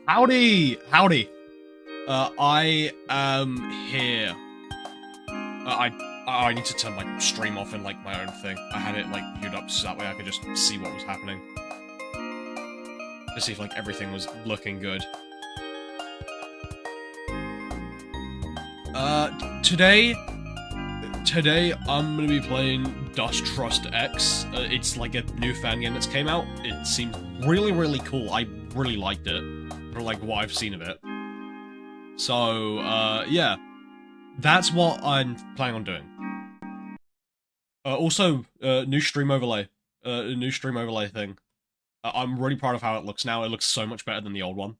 Howdy! Howdy! I am here. I need to turn my stream off in, like, my own thing. I had it, like, viewed up so that way I could just see what was happening. To see if, like, everything was looking good. Today I'm gonna be playing Dusttrust X. It's like a new fan game that's came out. It seems really, really cool. I really liked it, from like what I've seen of it. So, yeah. That's what I'm planning on doing. Also, new stream overlay. A new stream overlay thing. I'm really proud of how it looks now. It looks so much better than the old one.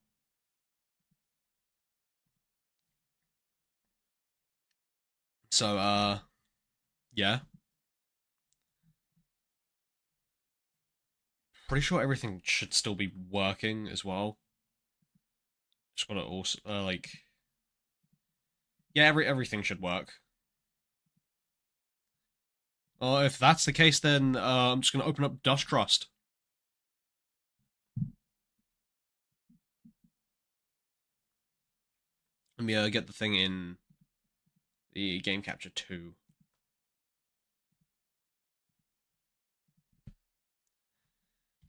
So, yeah. Pretty sure everything should still be working as well. Just gotta also, like... Yeah, everything should work. If that's the case, then, I'm just gonna open up Dusttrust. Let me, get the thing in the game capture 2.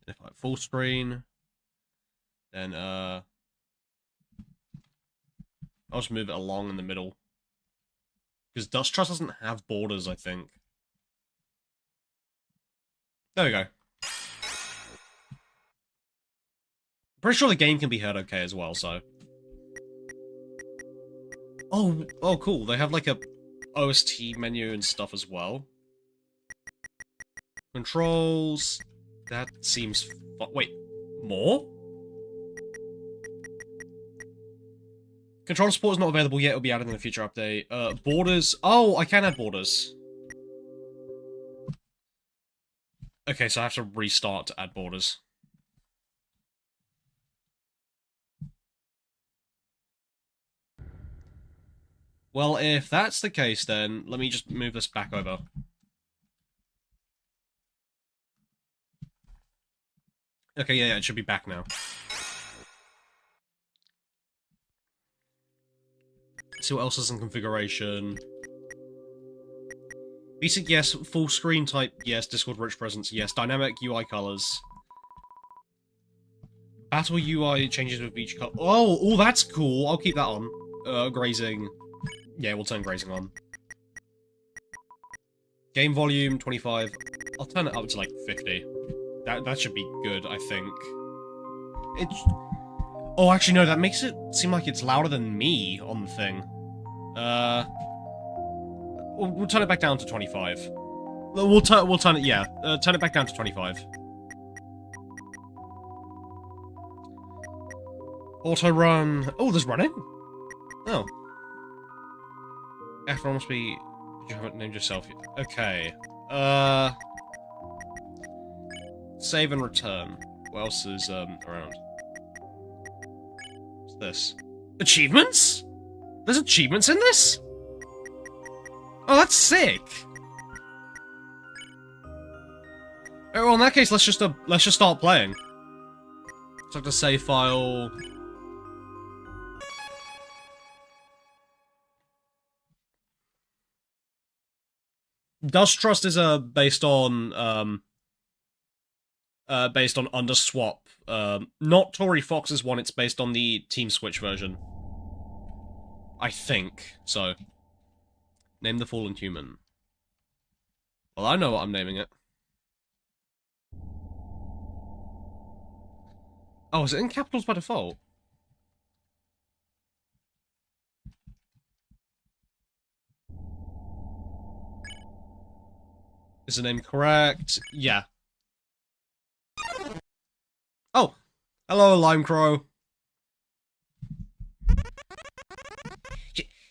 If I full screen, then, I'll just move it along in the middle. Because Dusttrust doesn't have borders, I think. There we go. Pretty sure the game can be heard okay as well, so... Oh, cool. They have, like, a OST menu and stuff as well. Controls... That seems... Wait, more? Controller support is not available yet. It'll be added in a future update. Borders... Oh, I can add borders. Okay, so I have to restart to add borders. Well, if that's the case, then let me just move this back over. Okay, yeah, it should be back now. See what else is in configuration. Basic, yes. Full screen type, yes. Discord rich presence, yes. Dynamic UI colors. Battle UI changes with each color. Oh, that's cool. I'll keep that on. Grazing. Yeah, we'll turn grazing on. Game volume, 25. I'll turn it up to, like, 50. That should be good, I think. Oh, actually, no, that makes it seem like it's louder than me on the thing. We'll turn it back down to 25. We'll turn it, yeah. Turn it back down to 25. Auto run. Oh, there's running? Oh. F1 must be... You haven't named yourself yet. Okay. Save and return. What else is, around? What's this? Achievements? There's achievements in this? Oh, that's sick! Oh, well, in that case, let's just start playing. Select a save file... Dusttrust is based on UNDERSWAP. Not Tory Fox's one, it's based on the Team Switch version. I think, so. Name the Fallen Human. Well, I know what I'm naming it. Oh, is it in capitals by default? Is the name correct? Yeah. Oh! Hello, Lime Crow.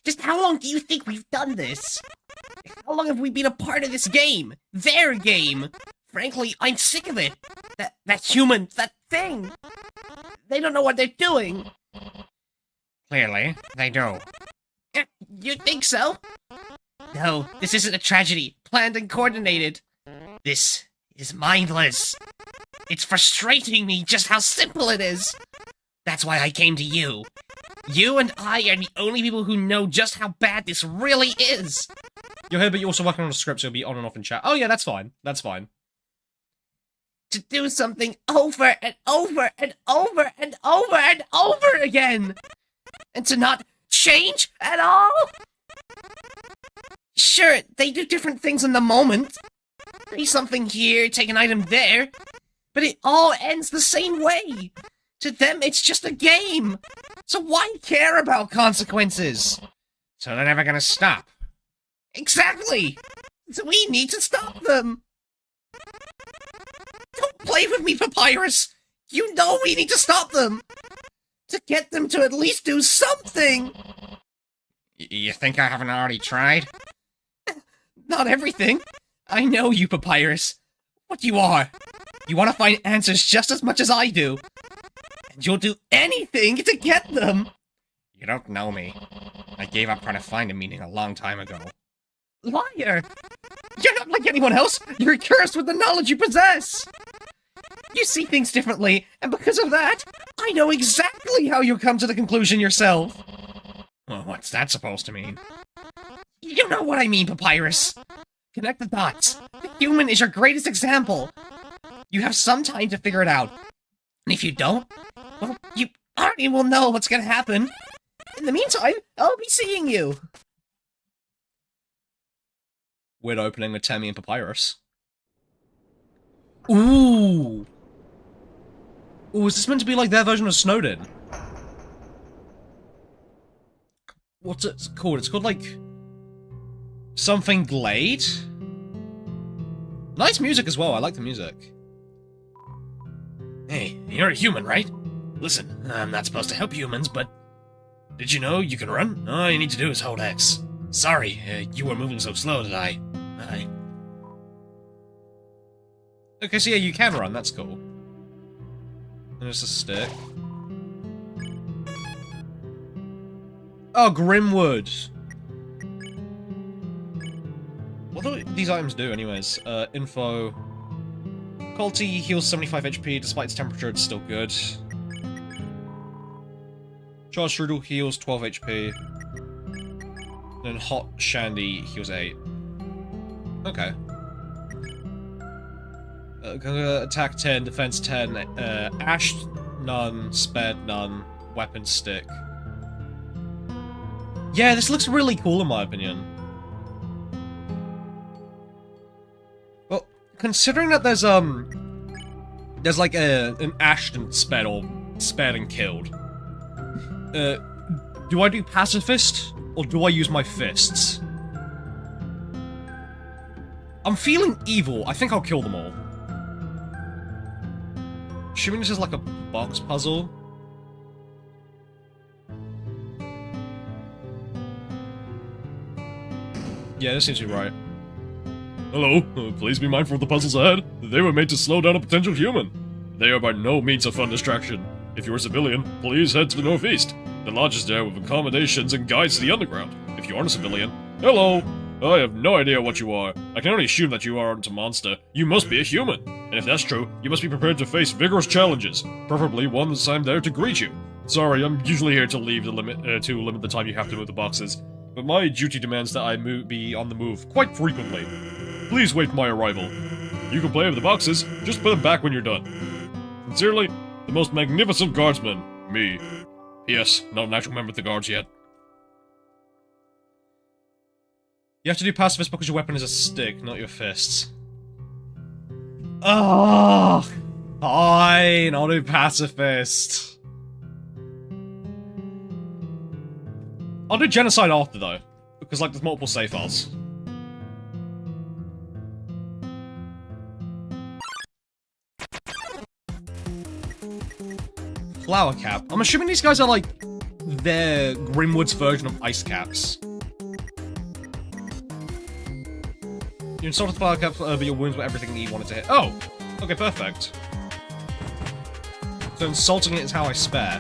Just how long do you think we've done this? How long have we been a part of this game? Their game! Frankly, I'm sick of it. That human, that thing! They don't know what they're doing. Clearly, they do. You think so? No, this isn't a tragedy. Planned and coordinated. This is mindless. It's frustrating me just how simple it is. That's why I came to you. You and I are the only people who know just how bad this really is. You're here, but you're also working on a script, so you'll be on and off in chat. Oh yeah, that's fine. That's fine. To do something over and over and over and over and over again. And to not change at all. Sure, they do different things in the moment. Say something here, take an item there. But it all ends the same way. To them, it's just a game. So why care about consequences? So they're never gonna stop. Exactly! So we need to stop them! Don't play with me, Papyrus! You know we need to stop them! To get them to at least do something! You think I haven't already tried? Not everything. I know you, Papyrus. What you are. You want to find answers just as much as I do. And you'll do anything to get them! You don't know me. I gave up trying to find a meaning a long time ago. Liar! You're not like anyone else! You're cursed with the knowledge you possess! You see things differently, and because of that, I know exactly how you'll come to the conclusion yourself! Well, what's that supposed to mean? You know what I mean, Papyrus! Connect the dots. The human is your greatest example! You have some time to figure it out. And if you don't, well, you already will know what's gonna happen. In the meantime, I'll be seeing you! Weird opening with Temmie and Papyrus. Ooh! Ooh, is this meant to be like their version of Snowden? What's it called? It's called like... something Glade? Nice music as well, I like the music. Hey, you're a human, right? Listen, I'm not supposed to help humans, but... did you know you can run? All you need to do is hold X. Sorry, you were moving so slow that I... Okay, so yeah, you can run, that's cool. And there's a stick. Oh, Grimwood! What do these items do, anyways? Info... Quality heals 75 HP, despite its temperature, it's still good. Charge Strudel heals 12 HP. Then Hot Shandy heals 8. Okay. Attack 10, defense 10, Ash none, spared none, weapon stick. Yeah, this looks really cool in my opinion. Well, considering that there's like an Ashton sped or spared and killed. Do I do pacifist or do I use my fists? I'm feeling evil. I think I'll kill them all. Assuming this is like a box puzzle. Yeah, this seems to be right. Hello, please be mindful of the puzzles ahead. They were made to slow down a potential human. They are by no means a fun distraction. If you're a civilian, please head to the northeast. The lodge is there with accommodations and guides to the underground. If you aren't a civilian, hello! I have no idea what you are. I can only assume that you aren't a monster. You must be a human. And if that's true, you must be prepared to face vigorous challenges. Preferably ones I'm there to greet you. Sorry, I'm usually here to limit the time you have to move the boxes. But my duty demands that I be on the move quite frequently. Please wait for my arrival. You can play with the boxes, just put them back when you're done. Sincerely, the most magnificent guardsman, me. P.S. Not an actual member of the guards yet. You have to do pacifist because your weapon is a stick, not your fists. Oh, fine, I'll do pacifist. I'll do genocide after though, because like there's multiple save files. Flower cap. I'm assuming these guys are like their Grimwood's version of ice caps. You insulted the flower cap, but your wounds were everything that you wanted to hit. Oh! Okay, perfect. So insulting it is how I spare.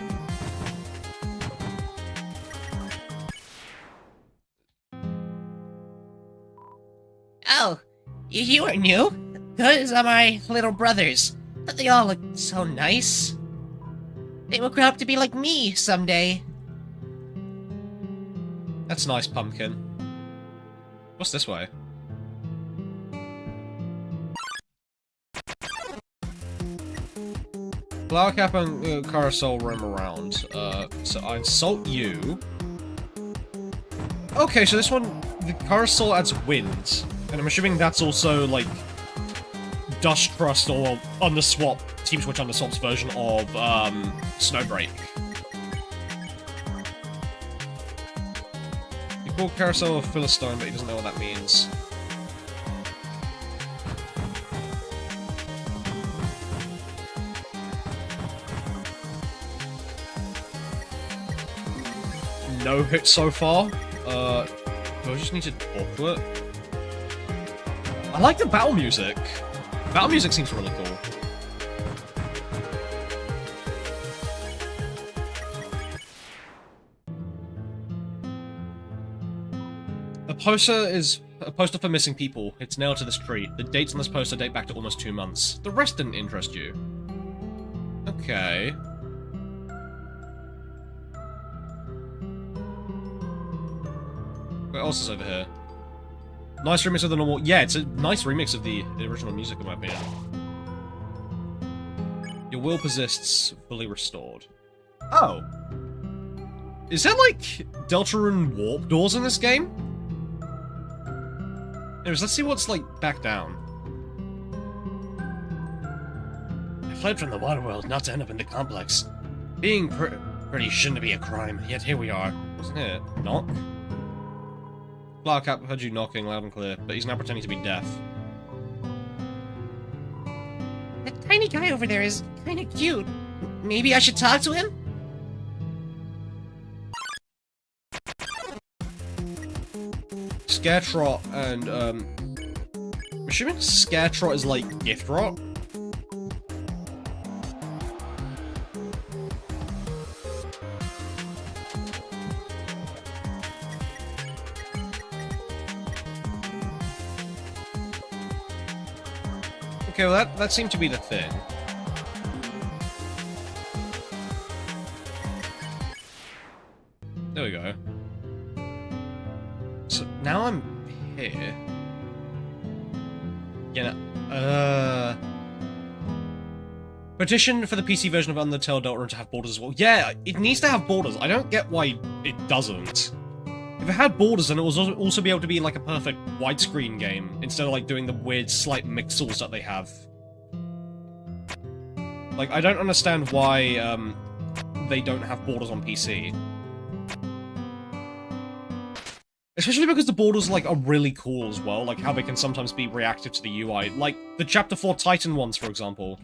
Oh, you are new? Those are my little brothers. But they all look so nice. They will grow up to be like me someday. That's nice, Pumpkin. What's this way? Flower Cap and Carousel roam around. So I insult you. Okay, so this one, the Carousel adds wind. And I'm assuming that's also, like, Dusttrust or UNDERSWAP, Team Switch UNDERSWAP's version of, Snowbreak. You call Carousel a Philistine, but he doesn't know what that means. No hit so far. Do I just need to talk to it? I like the battle music. Battle music seems really cool. A poster is a poster for missing people. It's nailed to this tree. The dates on this poster date back to almost 2 months. The rest didn't interest you. Okay. What else is over here? Nice remix of the normal... Yeah, it's a nice remix of the original music, in my opinion. Your will persists, fully restored. Oh. Is there, like, Deltarune warp doors in this game? Anyways, let's see what's, like, back down. I fled from the water world not to end up in the complex. Being pretty shouldn't be a crime, yet here we are. Wasn't it? Knock? Flower Cap heard you knocking loud and clear, but he's now pretending to be deaf. That tiny guy over there is kinda cute. Maybe I should talk to him? Scaretrot and, I'm assuming Scaretrot is like Gift Rot? Okay, well that seemed to be the thing. There we go. So now I'm here. Yeah. Petition for the PC version of Undertale Deltarune to have borders as well. Yeah, it needs to have borders. I don't get why it doesn't. If it had borders, then it was also be able to be like a perfect widescreen game, instead of like doing the weird slight mixels that they have. Like, I don't understand why they don't have borders on PC. Especially because the borders, like, are really cool as well, like how they can sometimes be reactive to the UI. Like, the Chapter 4 Titan ones, for example.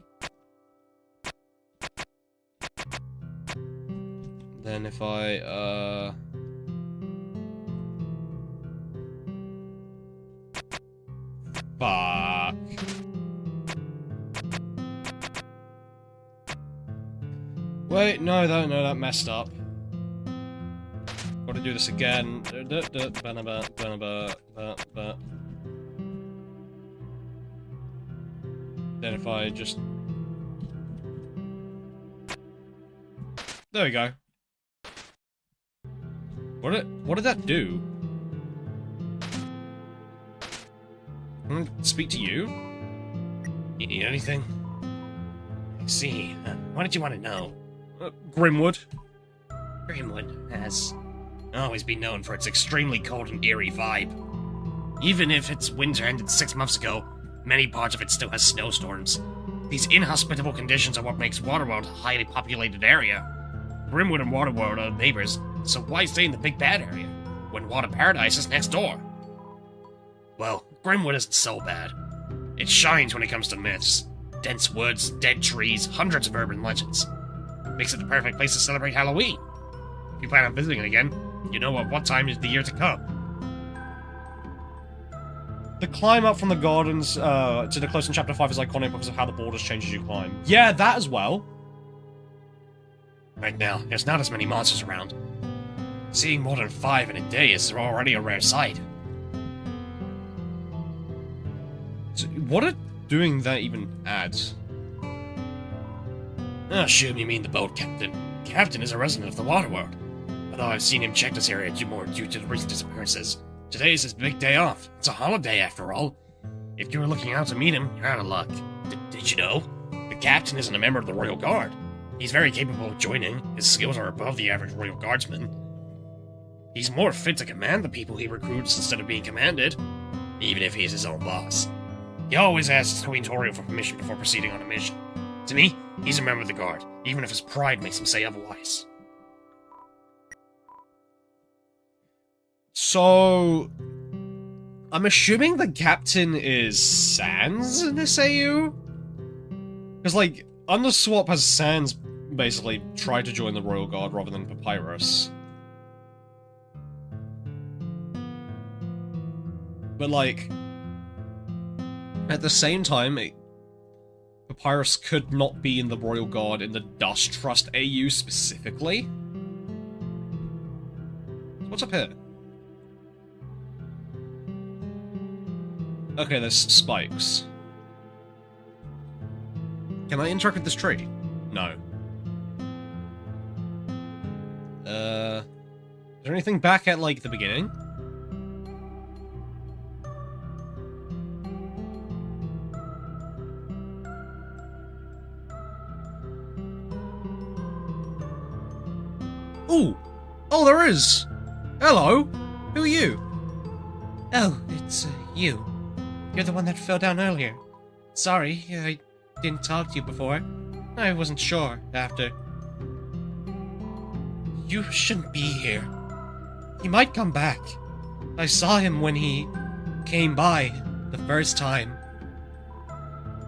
Then if I, Fuck. Wait, no, that messed up. Gotta do this again. Then if I just... There we go. What did that do? I'm gonna speak to you? You need anything? I see. What did you want to know? Grimwood. Grimwood has always been known for its extremely cold and eerie vibe. Even if its winter ended 6 months ago, many parts of it still has snowstorms. These inhospitable conditions are what makes Waterworld a highly populated area. Grimwood and Waterworld are neighbors, so why stay in the big bad area, when Water Paradise is next door? Well, Grimwood isn't so bad. It shines when it comes to myths. Dense woods, dead trees, hundreds of urban legends. Makes it the perfect place to celebrate Halloween. If you plan on visiting it again, you know at what time of the year to come. The climb up from the gardens to the close in Chapter 5 is iconic because of how the borders change as you climb. Yeah, that as well. Right now, there's not as many monsters around. Seeing more than 5 in a day is already a rare sight. So what are doing that even adds? I assume you mean the boat captain. Captain is a resident of the water world. Although I've seen him check this area more due to the recent disappearances. Today is his big day off. It's a holiday after all. If you were looking out to meet him, you're out of luck. Did you know? The captain isn't a member of the Royal Guard. He's very capable of joining. His skills are above the average Royal Guardsman. He's more fit to command the people he recruits instead of being commanded, even if he's his own boss. He always asks Queen Toriel for permission before proceeding on a mission. To me, he's a member of the Guard, even if his pride makes him say otherwise. So, I'm assuming the captain is Sans in this AU? Because, like, UNDERSWAP has Sans basically tried to join the Royal Guard rather than Papyrus. But, like, at the same time, Papyrus could not be in the Royal Guard in the Dusttrust AU specifically. What's up here? Okay, there's spikes. Can I interact with this tree? No. Is there anything back at, like, the beginning? Ooh! Oh, there is! Hello! Who are you? Oh, it's you. You're the one that fell down earlier. Sorry, I didn't talk to you before. I wasn't sure after. You shouldn't be here. He might come back. I saw him when he came by the first time.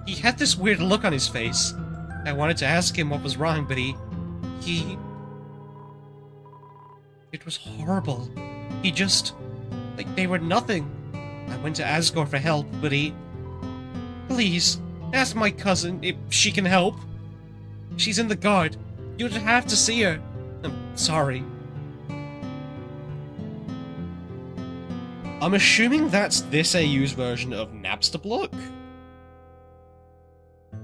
He had this weird look on his face. I wanted to ask him what was wrong, but he... It was horrible. He just... like, they were nothing. I went to Asgore for help, but he... Please, ask my cousin if she can help. She's in the Guard. You'd have to see her. I'm sorry. I'm assuming that's this AU's version of Napsterblook?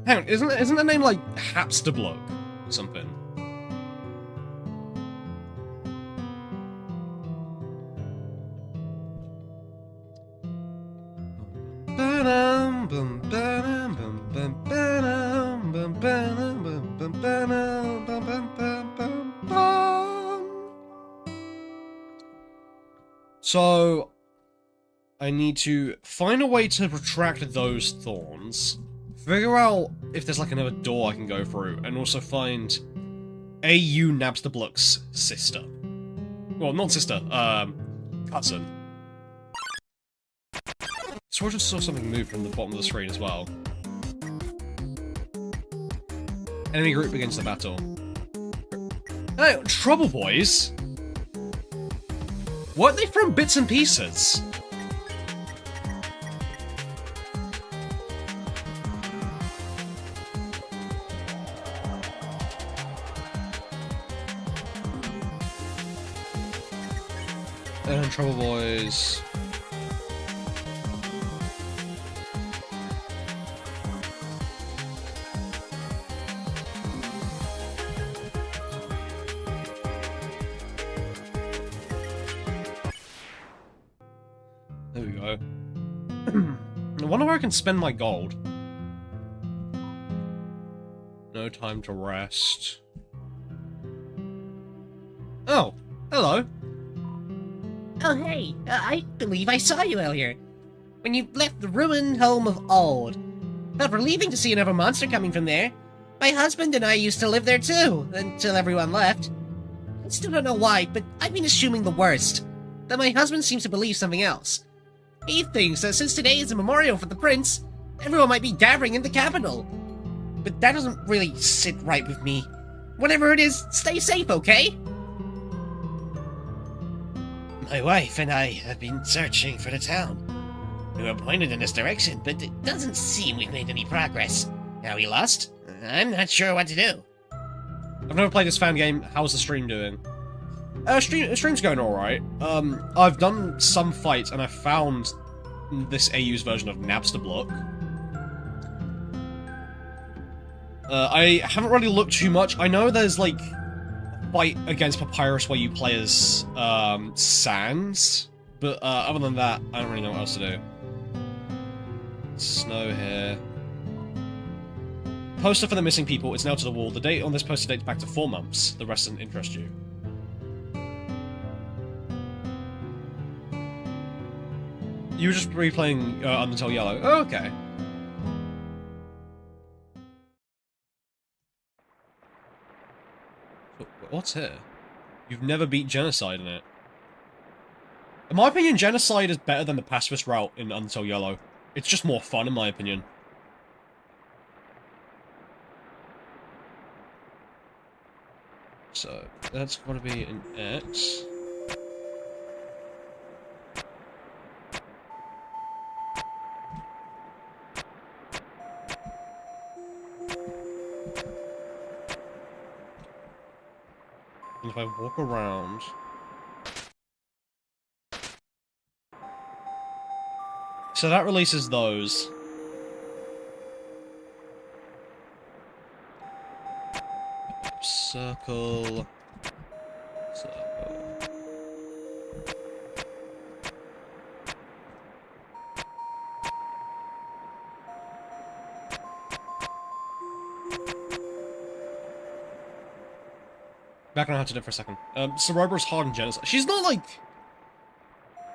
Hang on, isn't the name like Hapsterblook or something? So, I need to find a way to retract those thorns, figure out if there's like another door I can go through, and also find AU Napsterblook's sister. Well, not sister, cousin. So I just saw something move from the bottom of the screen as well. Enemy group begins the battle. Hey, Trouble Boys? Weren't they from Bits and Pieces? And Trouble Boys... There we go. I wonder where I can spend my gold. No time to rest. Oh, hello. Oh, hey, I believe I saw you earlier. When you left the ruined home of Old. Felt relieving to see another monster coming from there. My husband and I used to live there too, until everyone left. I still don't know why, but I've been assuming the worst. That my husband seems to believe something else. He thinks that since today is a memorial for the prince, everyone might be gathering in the capital. But that doesn't really sit right with me. Whatever it is, stay safe, okay? My wife and I have been searching for the town. We were pointed in this direction, but it doesn't seem we've made any progress. Are we lost? I'm not sure what to do. I've never played this fan game. How's the stream doing? Stream's going alright. I've done some fights and I found this AU's version of Napsterblook. I haven't really looked too much. I know there's, like, a fight against Papyrus where you play as, Sans, but, other than that, I don't really know what else to do. Snow here. Poster for the missing people. It's nailed to the wall. The date on this poster dates back to 4 months. The rest doesn't interest you. You were just replaying Undertale Yellow. Oh, okay. What's here? You've never beat Genocide in it. In my opinion, Genocide is better than the pacifist route in Undertale Yellow. It's just more fun, in my opinion. So, that's gotta be an X. And if I walk around... So that releases those. Circle... Circle... Back on how to do it for a second. Cerebra's hard in Genocide. She's not like...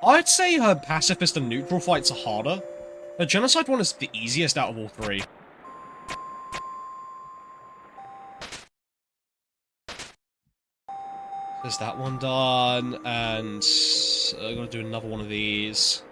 I'd say her pacifist and neutral fights are harder. Her Genocide one is the easiest out of all 3. There's that one done, and... I'm gonna do another one of these.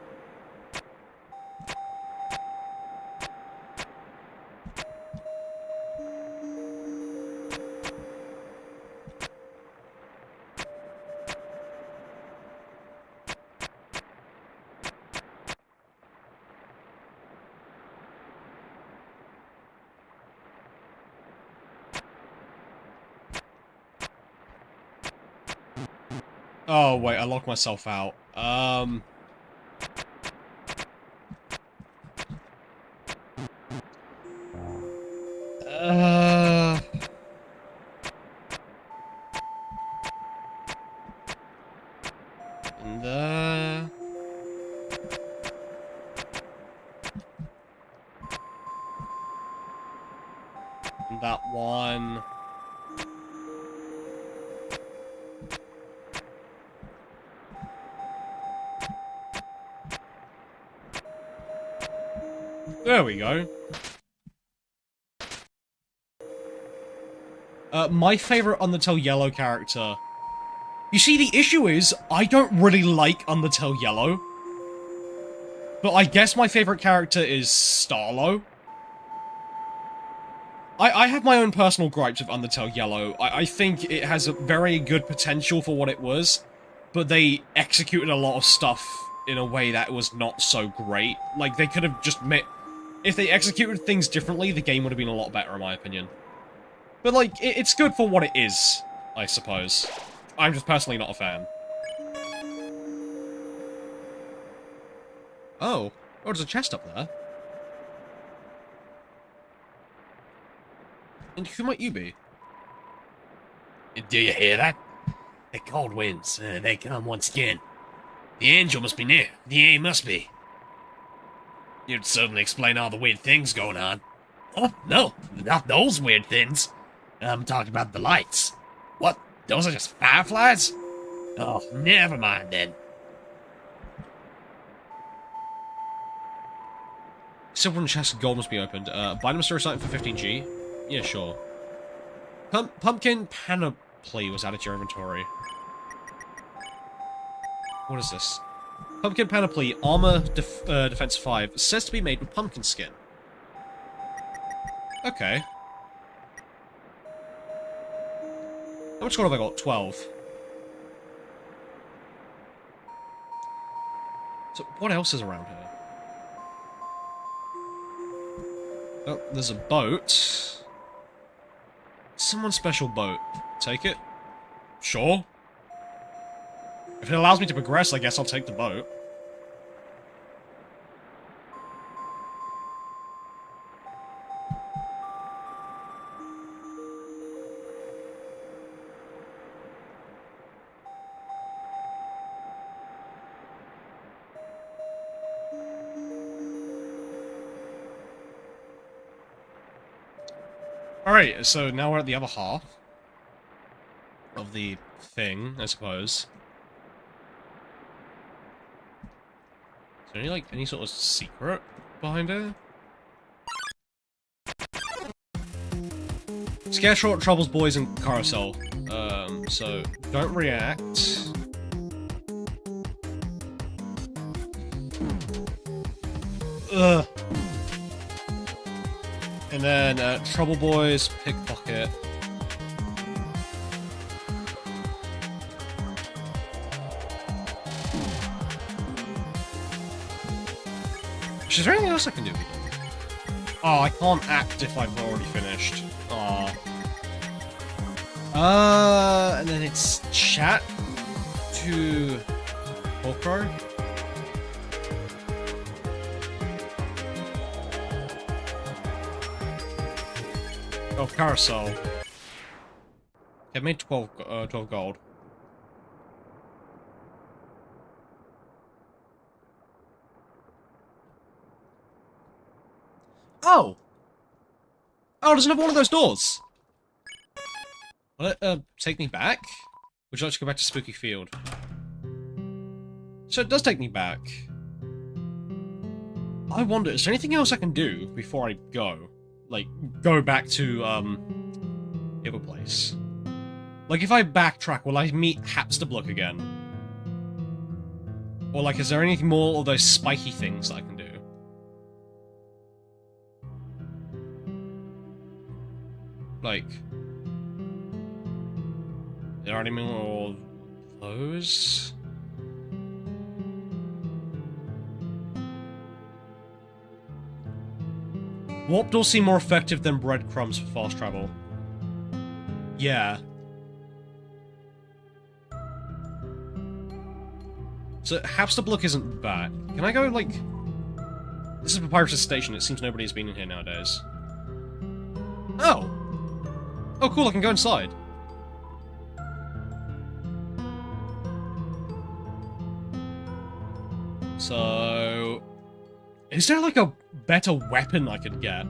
Oh, wait, I locked myself out. And there. And that one. There we go. My favorite Undertale Yellow character. You see, the issue is, I don't really like Undertale Yellow. But I guess my favorite character is Starlo. I have my own personal gripes with Undertale Yellow. I think it has a very good potential for what it was, but they executed a lot of stuff in a way that was not so great. Like, they could have just made... If they executed things differently, the game would have been a lot better, in my opinion. But, like, it's good for what it is, I suppose. I'm just personally not a fan. Oh. Oh, there's a chest up there. And who might you be? Do you hear that? The cold winds, they come once again. The angel must be near. The aim must be. You'd certainly explain all the weird things going on. Oh, no, not those weird things. I'm talking about the lights. What? Those are just fireflies? Oh, never mind then. Silver and chest gold must be opened. Buy them store item for 15G? Yeah, sure. Pumpkin panoply was added to your inventory. What is this? Pumpkin panoply, armor, defense 5, says to be made with pumpkin skin. Okay. How much gold have I got? 12. So, what else is around here? Oh, there's a boat. Someone's special boat. Take it? Sure. If it allows me to progress, I guess I'll take the boat. Alright, so now we're at the other half of the thing, I suppose. Is there any sort of secret behind it? Scare short troubles boys in carousel. So don't react. Ugh. And then trouble boys, pickpocket. Is there anything else I can do? Oh, I can't act if I've already finished. Aw. And then it's chat to Okro. Oh, carousel. I made 12 gold. Oh! Oh, there's another one of those doors! Will it, take me back? Would you like to go back to Spooky Field? So it does take me back. I wonder, is there anything else I can do before I go? Like, go back to, the other place? Like, if I backtrack, will I meet Hapsterblook again? Or, like, is there anything more of those spiky things that I can do? Like, there aren't any more of those? Warp doors seem more effective than breadcrumbs for fast travel. Yeah. So, Hapsterblook isn't back. Can I go, like... This is Papyrus Station, it seems nobody's been in here nowadays. Oh! Oh, cool, I can go inside. So... Is there, like, a better weapon I could get?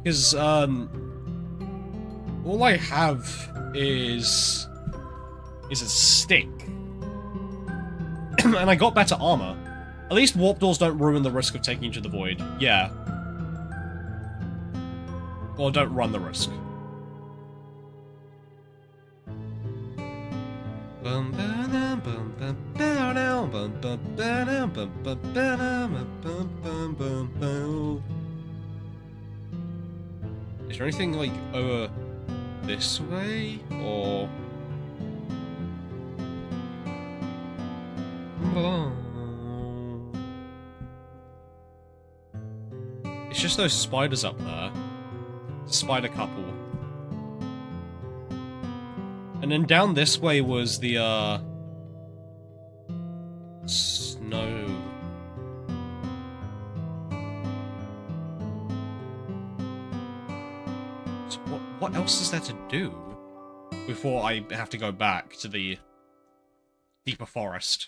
Because, all I have is a stick. And I got better armor. At least warp doors don't ruin the risk of taking you to the void. Yeah. Or don't run the risk. Is there anything, like, over this way? Or... It's just those spiders up there. Spider couple. And then down this way was the, snow. So what else is there to do before I have to go back to the deeper forest?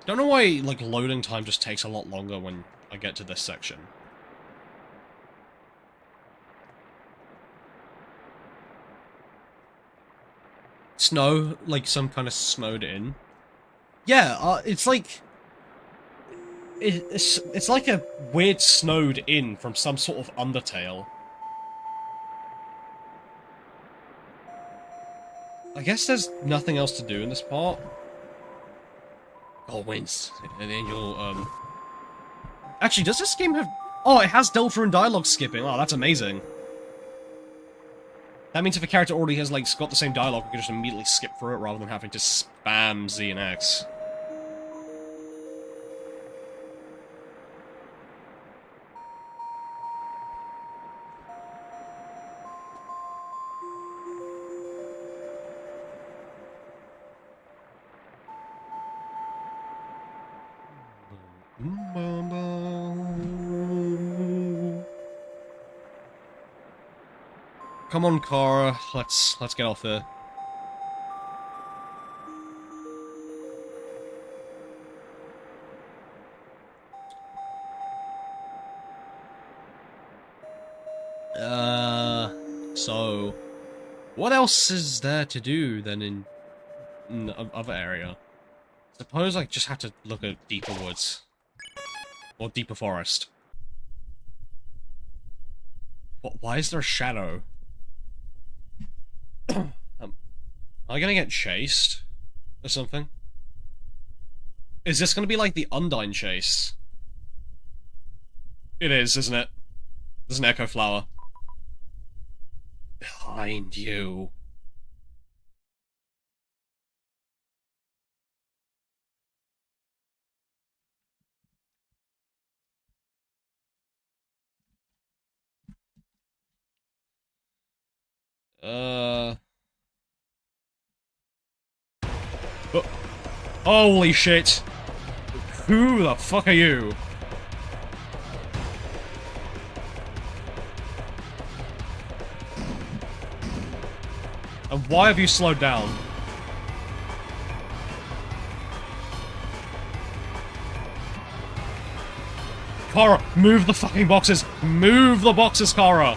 Don't know why, like, loading time just takes a lot longer when I get to this section. Snow, like some kind of snowed in. Yeah, it's like... It's like a weird snowed in from some sort of Undertale. I guess there's nothing else to do in this part. Oh, wins. And then you'll, Actually, does this game have... Oh, it has Delta dialogue skipping. Oh, that's amazing. That means if a character already has, like, got the same dialogue, we can just immediately skip through it rather than having to spam Z and X. Come on, Kara. Let's get off here. So, what else is there to do then in the other area? Suppose I just have to look at deeper woods. Or deeper forest. Why is there a shadow? Am I gonna get chased? Or something? Is this gonna be like the Undyne chase? It is, isn't it? There's an echo flower. Behind you. Oh. Holy shit! Who the fuck are you? And why have you slowed down? Kara, move the fucking boxes! Move the boxes, Kara!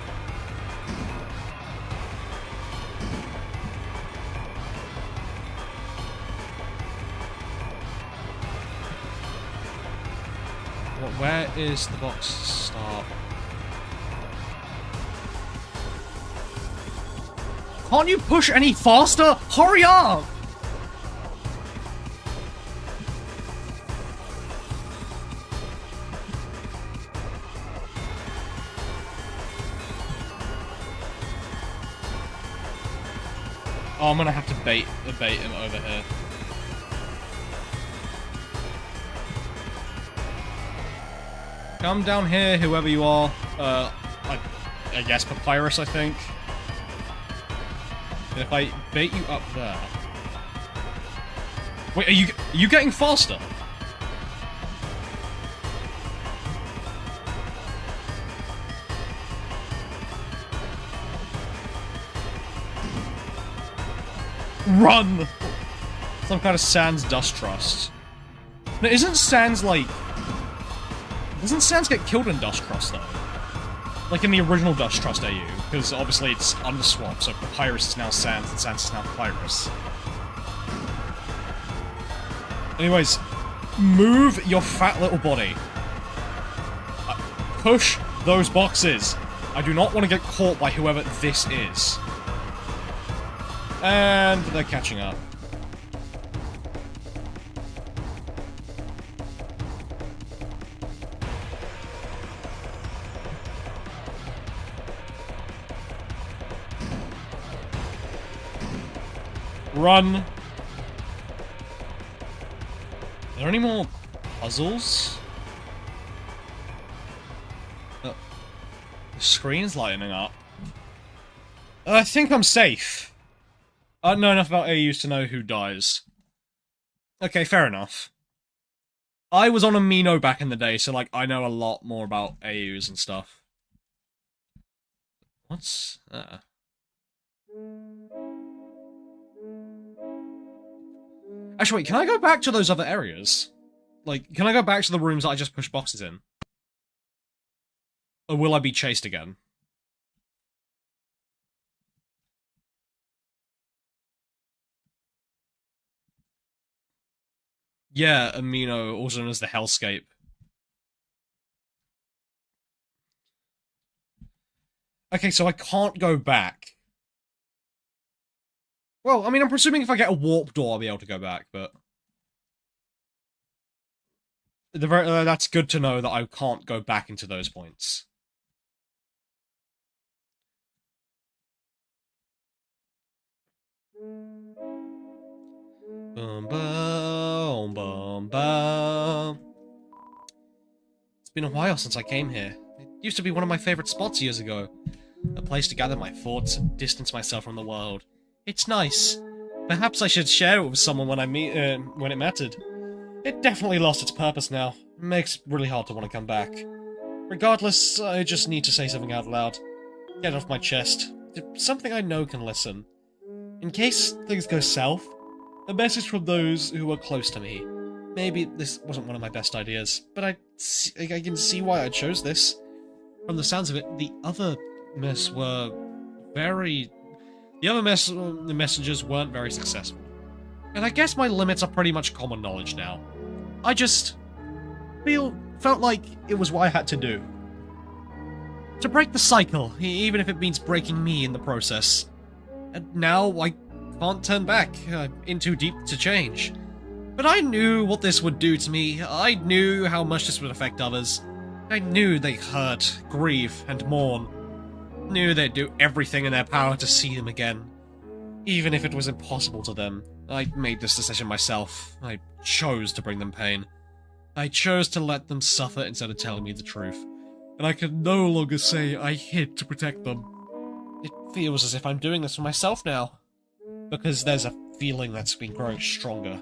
Where is the box start? Can't you push any faster? Hurry up! Oh, I'm gonna have to bait him over here. Come down here, whoever you are. I guess Papyrus, I think. And if I bait you up there... Wait, are you getting faster? Run! Some kind of Sans Dusttrust. Now, isn't Sans like... Doesn't Sans get killed in Dusttrust, though? Like in the original Dusttrust AU, because obviously it's UNDERSWAP, so Papyrus is now Sans, and Sans is now Papyrus. Anyways, move your fat little body. Push those boxes. I do not want to get caught by whoever this is. And they're catching up. Run! Are there any more puzzles? The screen's lighting up. I think I'm safe. I don't know enough about AUs to know who dies. Okay, fair enough. I was on Amino back in the day, so like I know a lot more about AUs and stuff. What's that? Actually, wait, can I go back to those other areas? Like, can I go back to the rooms that I just pushed boxes in? Or will I be chased again? Yeah, Amino, also known as the Hellscape. Okay, so I can't go back. Well, I mean, I'm presuming if I get a warp door, I'll be able to go back, but... that's good to know that I can't go back into those points. Boom, boom, boom, boom. It's been a while since I came here. It used to be one of my favorite spots years ago. A place to gather my thoughts and distance myself from the world. It's nice. Perhaps I should share it with someone when when it mattered. It definitely lost its purpose now. It makes it really hard to want to come back. Regardless, I just need to say something out loud. Get it off my chest. Something I know can listen. In case things go south, a message from those who are close to me. Maybe this wasn't one of my best ideas, but I can see why I chose this. From the sounds of it, the other miss were very... The other the messengers weren't very successful. And I guess my limits are pretty much common knowledge now. I just... felt like it was what I had to do. To break the cycle, even if it means breaking me in the process. And now I can't turn back. I'm in too deep to change. But I knew what this would do to me. I knew how much this would affect others. I knew they hurt, grieve, and mourn. Knew they'd do everything in their power to see them again. Even if it was impossible to them. I made this decision myself. I chose to bring them pain. I chose to let them suffer instead of telling me the truth. And I can no longer say I hid to protect them. It feels as if I'm doing this for myself now. Because there's a feeling that's been growing stronger.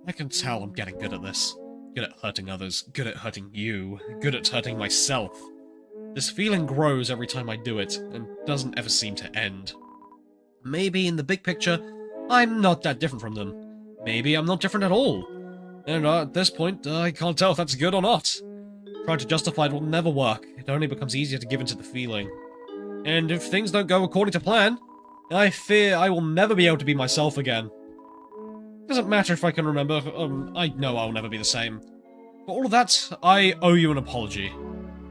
I can tell I'm getting good at this. Good at hurting others, good at hurting you, good at hurting myself. This feeling grows every time I do it, and doesn't ever seem to end. Maybe in the big picture, I'm not that different from them. Maybe I'm not different at all. And at this point, I can't tell if that's good or not. Trying to justify it will never work. It only becomes easier to give in to the feeling. And if things don't go according to plan, I fear I will never be able to be myself again. Doesn't matter if I can remember, I know I'll never be the same. For all of that, I owe you an apology.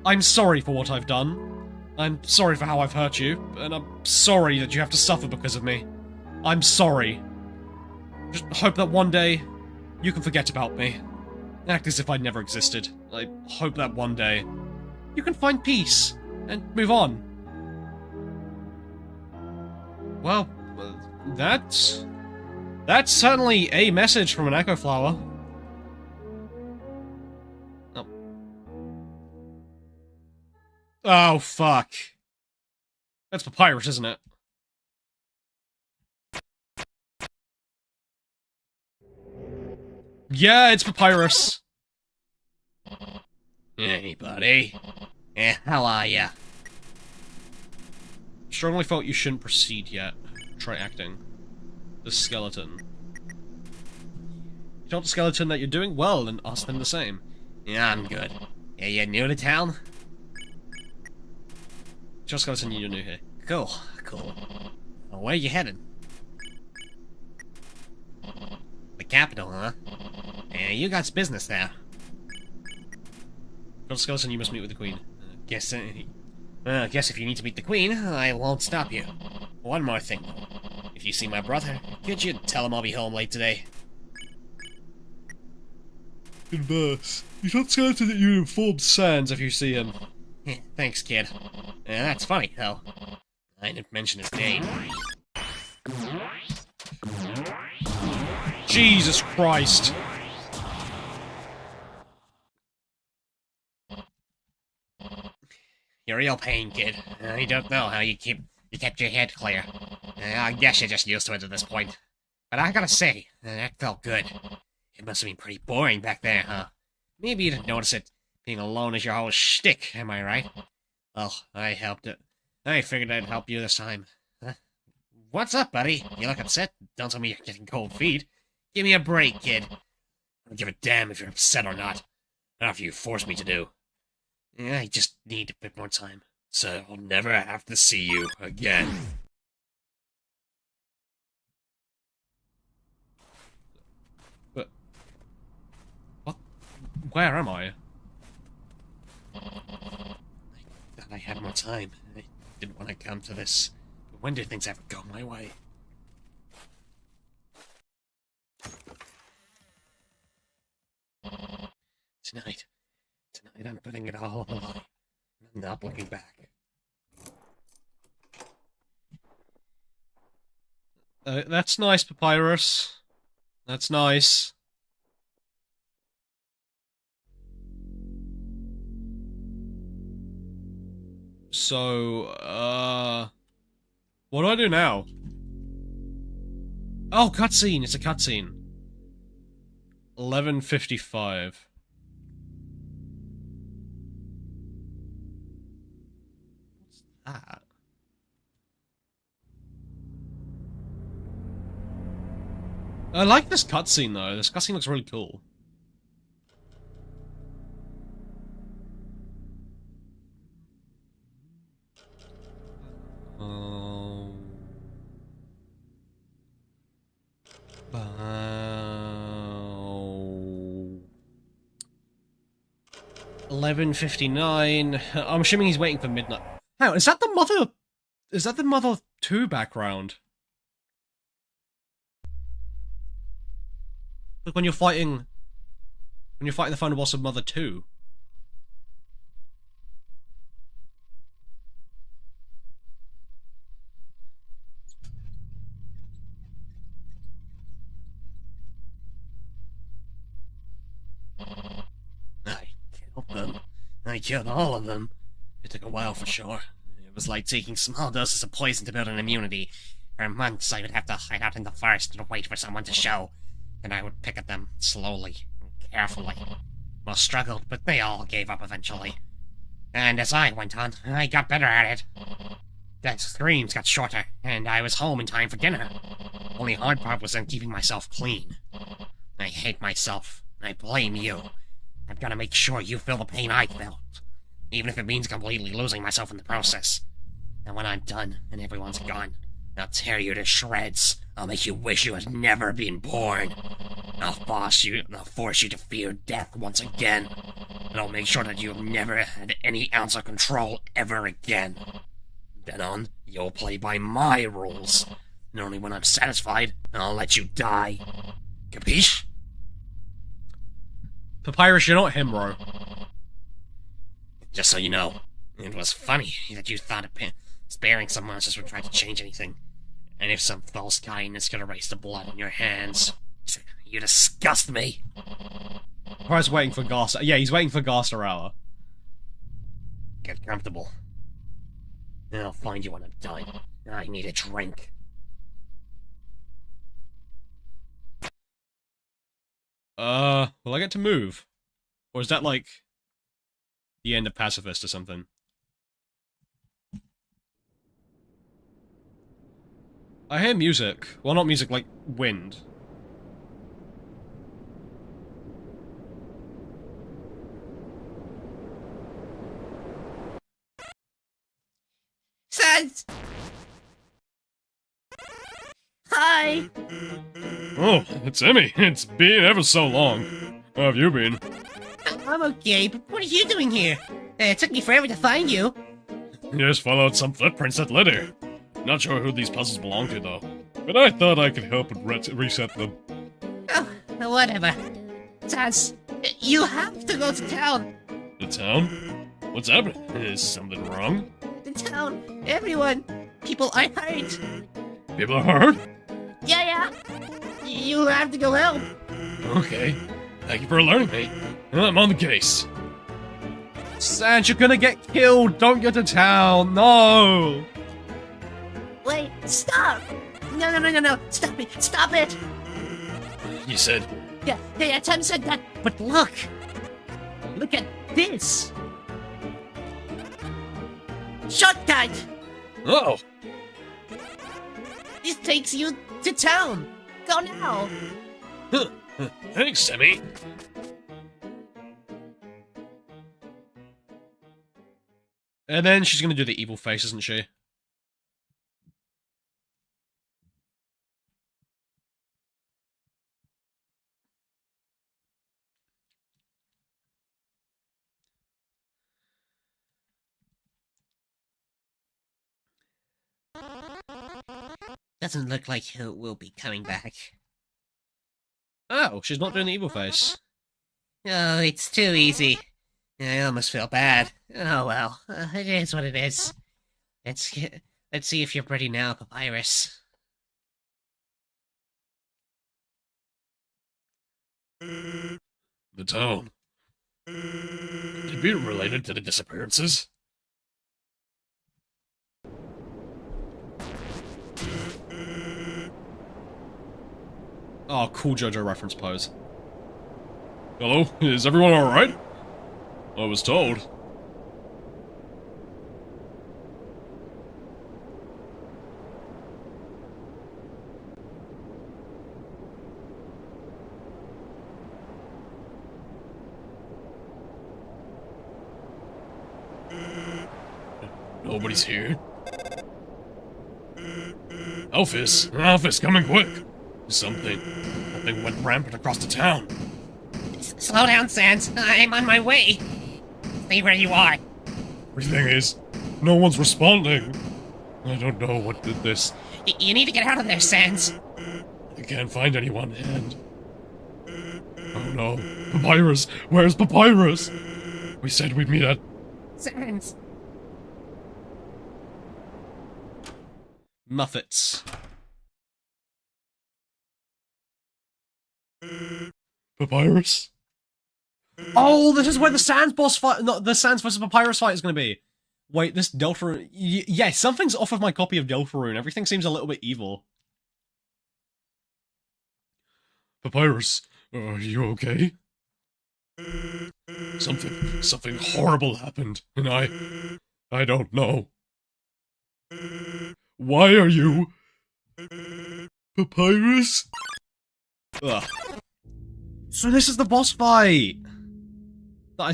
I'm sorry for what I've done. I'm sorry for how I've hurt you, and I'm sorry that you have to suffer because of me. I'm sorry. Just hope that one day, you can forget about me. Act as if I never existed. I hope that one day, you can find peace, and move on. Well, that's certainly a message from an Echo Flower. Oh. Oh, fuck. That's Papyrus, isn't it? Yeah, it's Papyrus. Hey, buddy. How are ya? Strongly felt you shouldn't proceed yet. Try acting. The skeleton. You told the skeleton that you're doing well and asked them the same. Yeah, I'm good. Yeah, you new to town? Tell skeleton you're new here. Cool. Well, where you headed? The capital, huh? Yeah, you got business there. Tell skeleton you must meet with the queen. Guess if you need to meet the queen, I won't stop you. One more thing. If you see my brother, could you tell him I'll be home late today? Converse. You told skeleton that you informed Sans if you see him. Thanks, kid. That's funny, though. I didn't mention his name. Jesus Christ! You're real pain, kid. I don't know how you kept your head clear. I guess you're just used to it at this point. But I gotta say, that felt good. It must have been pretty boring back there, huh? Maybe you didn't notice it. Being alone is your whole shtick, am I right? Well, I helped it. I figured I'd help you this time. What's up, buddy? You look upset. Don't tell me you're getting cold feet. Give me a break, kid. I don't give a damn if you're upset or not. Not if you force me to do. I just need a bit more time, so I'll never have to see you again. But... what? Where am I? I thought I had more time. I didn't want to come to this. But when do things ever go my way? Tonight I'm putting it all on the line. I'm not looking back. That's nice, Papyrus. That's nice. So, what do I do now? Oh, cutscene! It's a cutscene. 11:55. That. I like this cutscene though. This cutscene looks really cool. 11:59. I'm assuming he's waiting for midnight. Hang on, is that the Mother... Is that the Mother 2 background? Look, when you're fighting... When you're fighting the final boss of Mother 2. I killed them. I killed all of them. It took a while for sure. It was like taking small doses of poison to build an immunity. For months I would have to hide out in the forest and wait for someone to show. And I would pick at them slowly and carefully. Most struggled, but they all gave up eventually. And as I went on, I got better at it. The screams got shorter, and I was home in time for dinner. Only hard part was in keeping myself clean. I hate myself. I blame you. I've got to make sure you feel the pain I felt. Even if it means completely losing myself in the process. And when I'm done, and everyone's gone, I'll tear you to shreds. I'll make you wish you had never been born. I'll force you to fear death once again. And I'll make sure that you've never had any ounce of control ever again. Then on, you'll play by my rules. And only when I'm satisfied, I'll let you die. Capiche? Papyrus, you're not him, bro. Just so you know, it was funny that you thought sparing some monsters would try to change anything. And if some false kindness could erase the blood on your hands. You disgust me! Papyrus waiting for Gaster. Yeah, he's waiting for Gaster Hour. Get comfortable. And I'll find you when I'm done. I need a drink. Will I get to move? Or is that like the end of Pacifist or something? I hear music. Well, not music, like wind. Sans! Hi! Oh, it's Emmy. It's been ever so long. How have you been? I'm okay, but what are you doing here? It took me forever to find you. Just followed some footprints that led her. Not sure who these puzzles belong to, though. But I thought I could help and reset them. Oh, whatever. Sans, you have to go to town. The town? What's happening? Is something wrong? The town. Everyone. People are hurt. People are hurt? Yeah. You have to go help. Okay. Thank you for alerting me. I'm on the case. Sans, you're gonna get killed! Don't get to town! No! Wait, stop! No. Stop it! Stop it! You said... Yeah, Tim said that, but look! Look at this! Shortcut! Oh! This takes you to town! Go now! Thanks, Sammy. And then she's gonna do the evil face, isn't she? Doesn't look like he will be coming back. Oh, she's not doing the evil face. Oh, it's too easy. I almost feel bad. Oh well, it is what it is. Let's see if you're ready now, Papyrus. The town. Could it be related to the disappearances? Oh, cool JoJo reference pose. Hello? Is everyone alright? I was told. Nobody's here. Alphys, coming quick! Something went rampant across the town. Slow down, Sans. I'm on my way. Stay where you are. Everything is... No one's responding. I don't know what did this. You need to get out of there, Sans. I can't find anyone, and... Oh no. Papyrus! Where's Papyrus? We said we'd meet at... Sans. Muffets. Papyrus? Oh, this is where the Sans boss fight, not the Sans versus Papyrus fight is going to be. Wait, this Deltarune... Yeah, something's off of my copy of Deltarune. Everything seems a little bit evil. Papyrus, are you okay? Something horrible happened, and I don't know. Why are you... Papyrus? Ugh. So this is the boss fight! That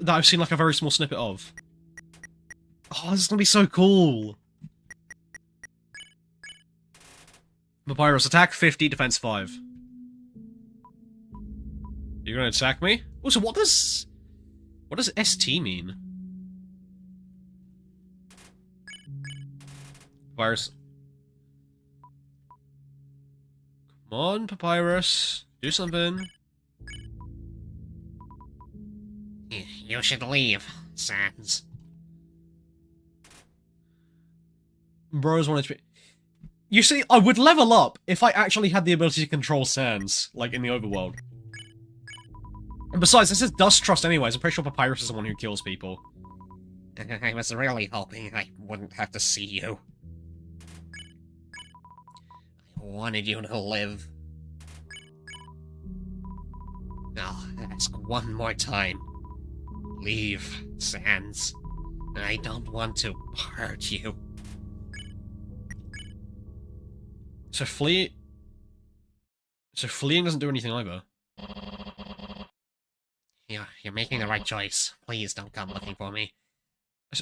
I've seen like a very small snippet of. Oh, this is gonna be so cool! Papyrus, attack 50, defense 5. You're gonna attack me? Also, what does ST mean? Papyrus. Come on, Papyrus. Do something. You should leave, Sans. Bros wanted to be... You see, I would level up if I actually had the ability to control Sans, like in the overworld. And besides, this is Dusttrust anyways. I'm pretty sure Papyrus is the one who kills people. I was really hoping I wouldn't have to see you. I wanted you to live. I'll ask one more time. Leave, Sans. I don't want to hurt you. So fleeing doesn't do anything either. You're making the right choice. Please don't come looking for me.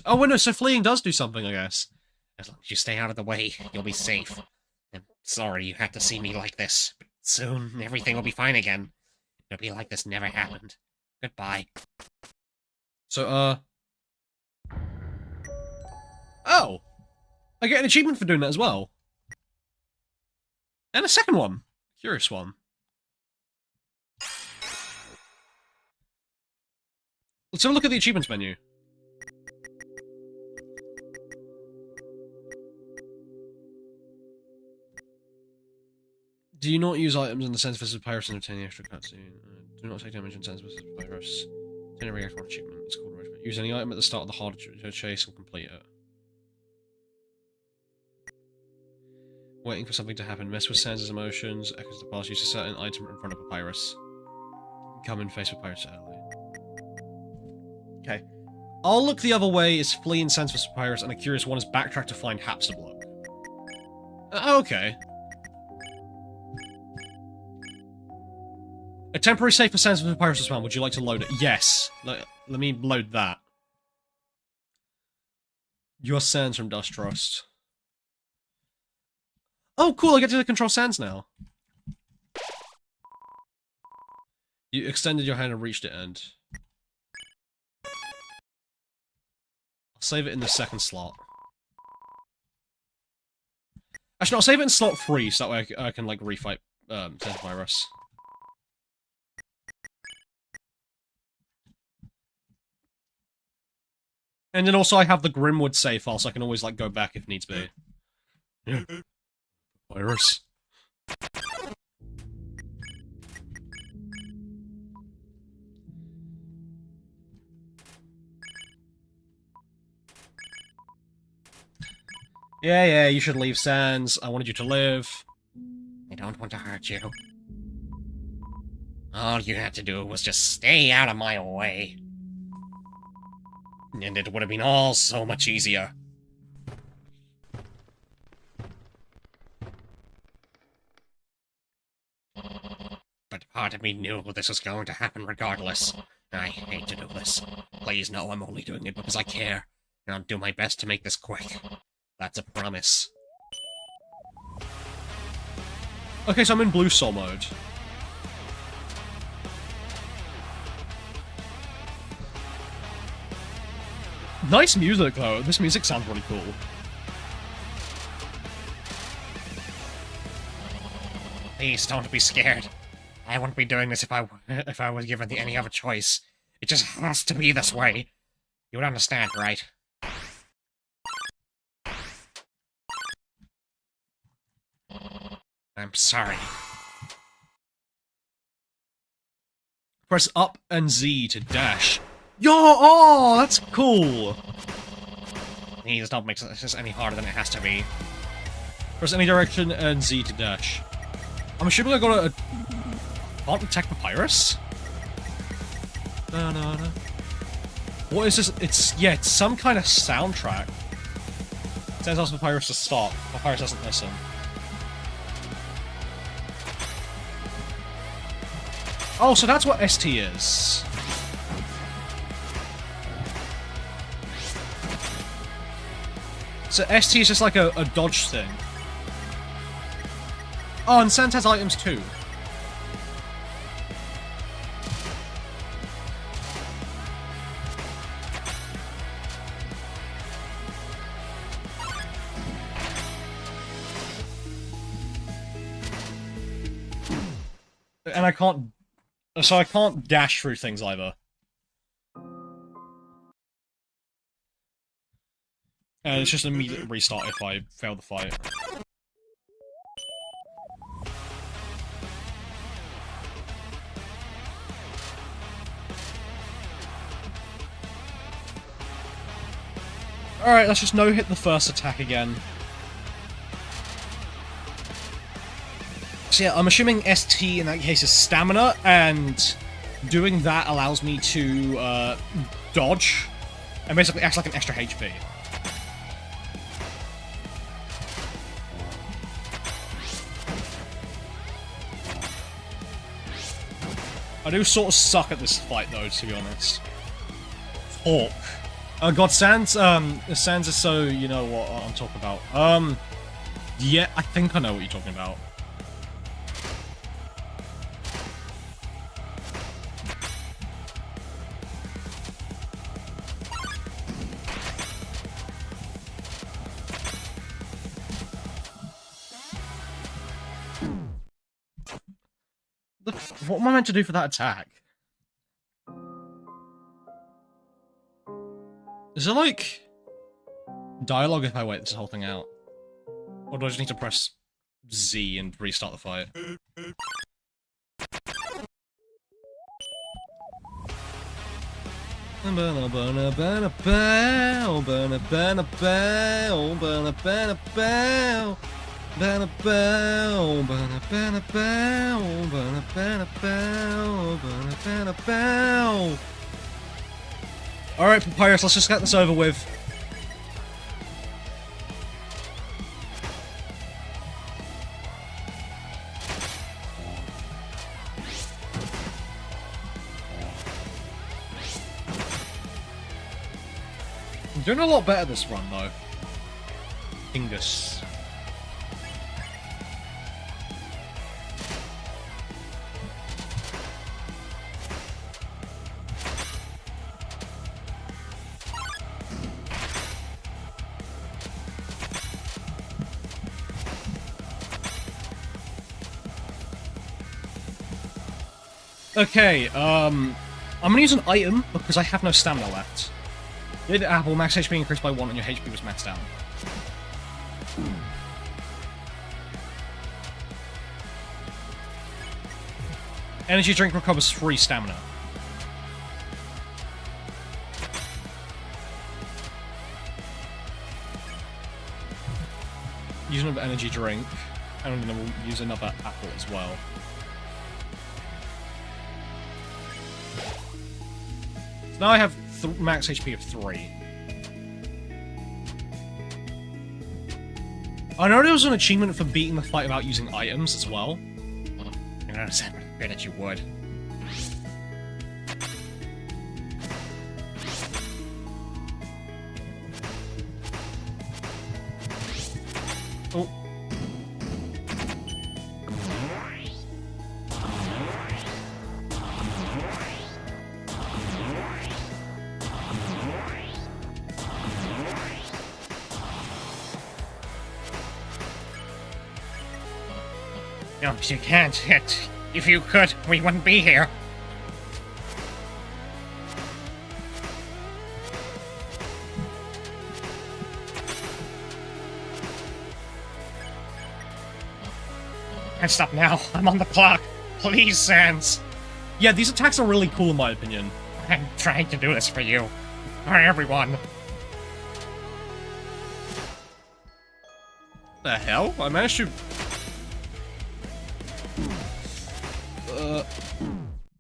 Oh, wait, no, so fleeing does do something, I guess. As long as you stay out of the way, you'll be safe. I'm sorry you had to see me like this, but soon everything will be fine again. It'll be like this never happened. Goodbye. So, oh! I get an achievement for doing that as well. And a second one. Curious one. Let's have a look at the achievements menu. Do you not use items in the Sense vs. Papyrus and obtain the extra cutscene? Do not take damage in Sense vs. Papyrus. Obtain a react for achievement. It's called Regiment. Use any item at the start of the hard chase and complete it. Waiting for something to happen. Mess with Sans' emotions. Echoes the past. Use a certain item in front of Papyrus. Come and face Papyrus early. Okay. I'll look the other way is flee in Sans vs. Papyrus, and a curious one is backtrack to find Hapsablock. Okay. A temporary save for Sans vs. Papyrus as well. Would you like to load it? Yes. Let me load that. You're Sans from Dusttrust. Oh, cool, I get to control Sans now. You extended your hand and reached it end. I'll save it in the second slot. Actually, I'll save it in slot 3, so that way I can, like, refight Sans Virus. And then also I have the Grimwood save file, so I can always, like, go back if needs be. Yeah. Virus. Yeah, you should leave, Sans. I wanted you to live. I don't want to hurt you. All you had to do was just stay out of my way. And it would have been all so much easier. But part of me knew this was going to happen regardless. I hate to do this. Please know I'm only doing it because I care. And I'll do my best to make this quick. That's a promise. Okay, so I'm in Blue Soul mode. Nice music, though. This music sounds really cool. Please don't be scared. I wouldn't be doing this if I was given any other choice. It just has to be this way. You would understand, right? I'm sorry. Press up and Z to dash. Yo, oh, that's cool. Please don't make this any harder than it has to be. Press any direction and Z to dash. I'm assuming I got a... Can't attack Papyrus? No. What is this? It's some kind of soundtrack. It says ask Papyrus to stop. Papyrus doesn't listen. Oh, so that's what ST is. So ST is just like a dodge thing. Oh, and Sans has items too. And I can't... So I can't dash through things either. And it's just an immediate restart if I fail the fight. Alright, let's just no-hit the first attack again. So yeah, I'm assuming ST in that case is stamina, and doing that allows me to dodge, and basically acts like an extra HP. I do sort of suck at this fight though, to be honest. Hawk. Oh god, Sans is so, you know what I'm talking about. Yeah, I think I know what you're talking about. What am I meant to do for that attack? Is there, like, dialogue if I wait this whole thing out? Or do I just need to press Z and restart the fight? Alright, Papyrus, let's just get this over with. I'm doing a lot better this run, though. Ingus. Okay, I'm gonna use an item because I have no stamina left. You ate the apple, max HP increased by 1 and your HP was maxed out. Energy drink recovers 3 stamina. Use another energy drink, and then we'll use another apple as well. Now I have max HP of 3. I know there was an achievement for beating the fight without using items as well. I understand, but I fear that you would. Oh. No, you can't. If you could, we wouldn't be here. Can't stop now. I'm on the clock. Please, Sans. Yeah, these attacks are really cool in my opinion. I'm trying to do this for you. For everyone. The hell? I managed to...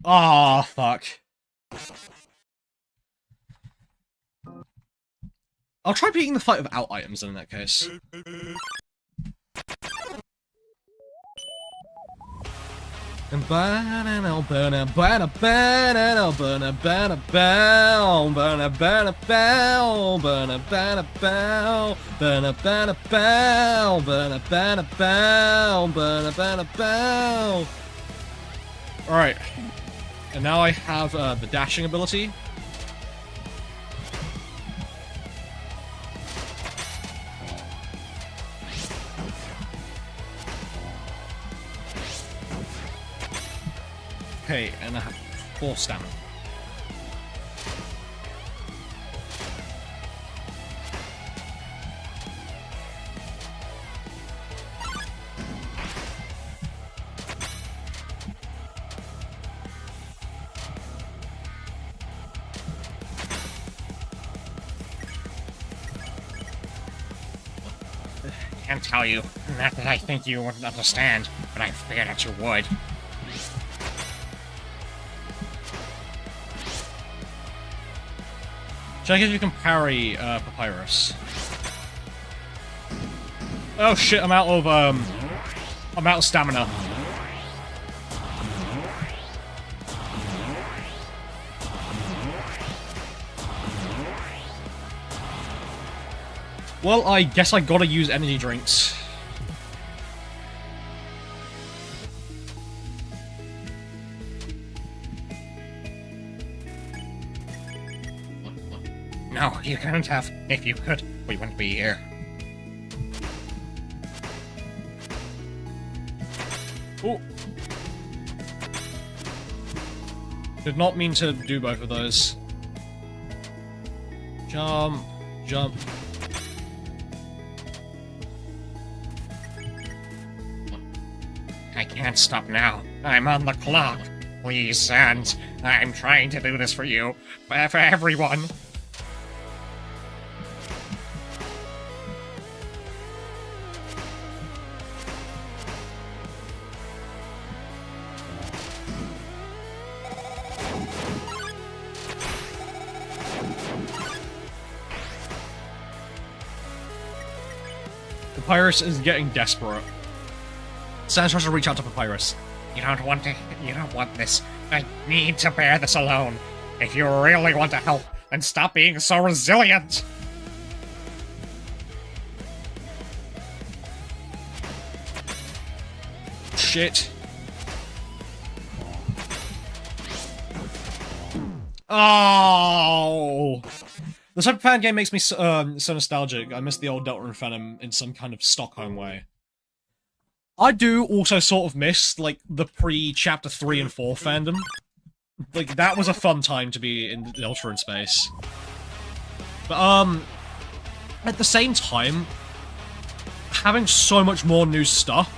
Ah, fuck. I'll try beating the fight without items in that case. Alright. And now I have the dashing ability. Okay, and I have 4 stamina. Can't tell you. Not that I think you wouldn't understand, but I figured that you would. Check if you can parry Papyrus. Oh shit, I'm out of stamina. Well, I guess I gotta use energy drinks. No, you couldn't have. If you could, we wouldn't be here. Oh. Did not mean to do both of those. Jump. Jump. I can't stop now. I'm on the clock. Please, Sans. I'm trying to do this for you. For everyone. Papyrus is getting desperate. Sans tries to reach out to Papyrus. You don't want this. I need to bear this alone. If you really want to help, then stop being so resilient. Shit. Oh! The type of fan game makes me so nostalgic. I miss the old Delta Inferno in some kind of Stockholm way. I do also sort of miss, like, the pre-Chapter 3 and 4 fandom. Like, that was a fun time to be in Delta in space. But, at the same time, having so much more new stuff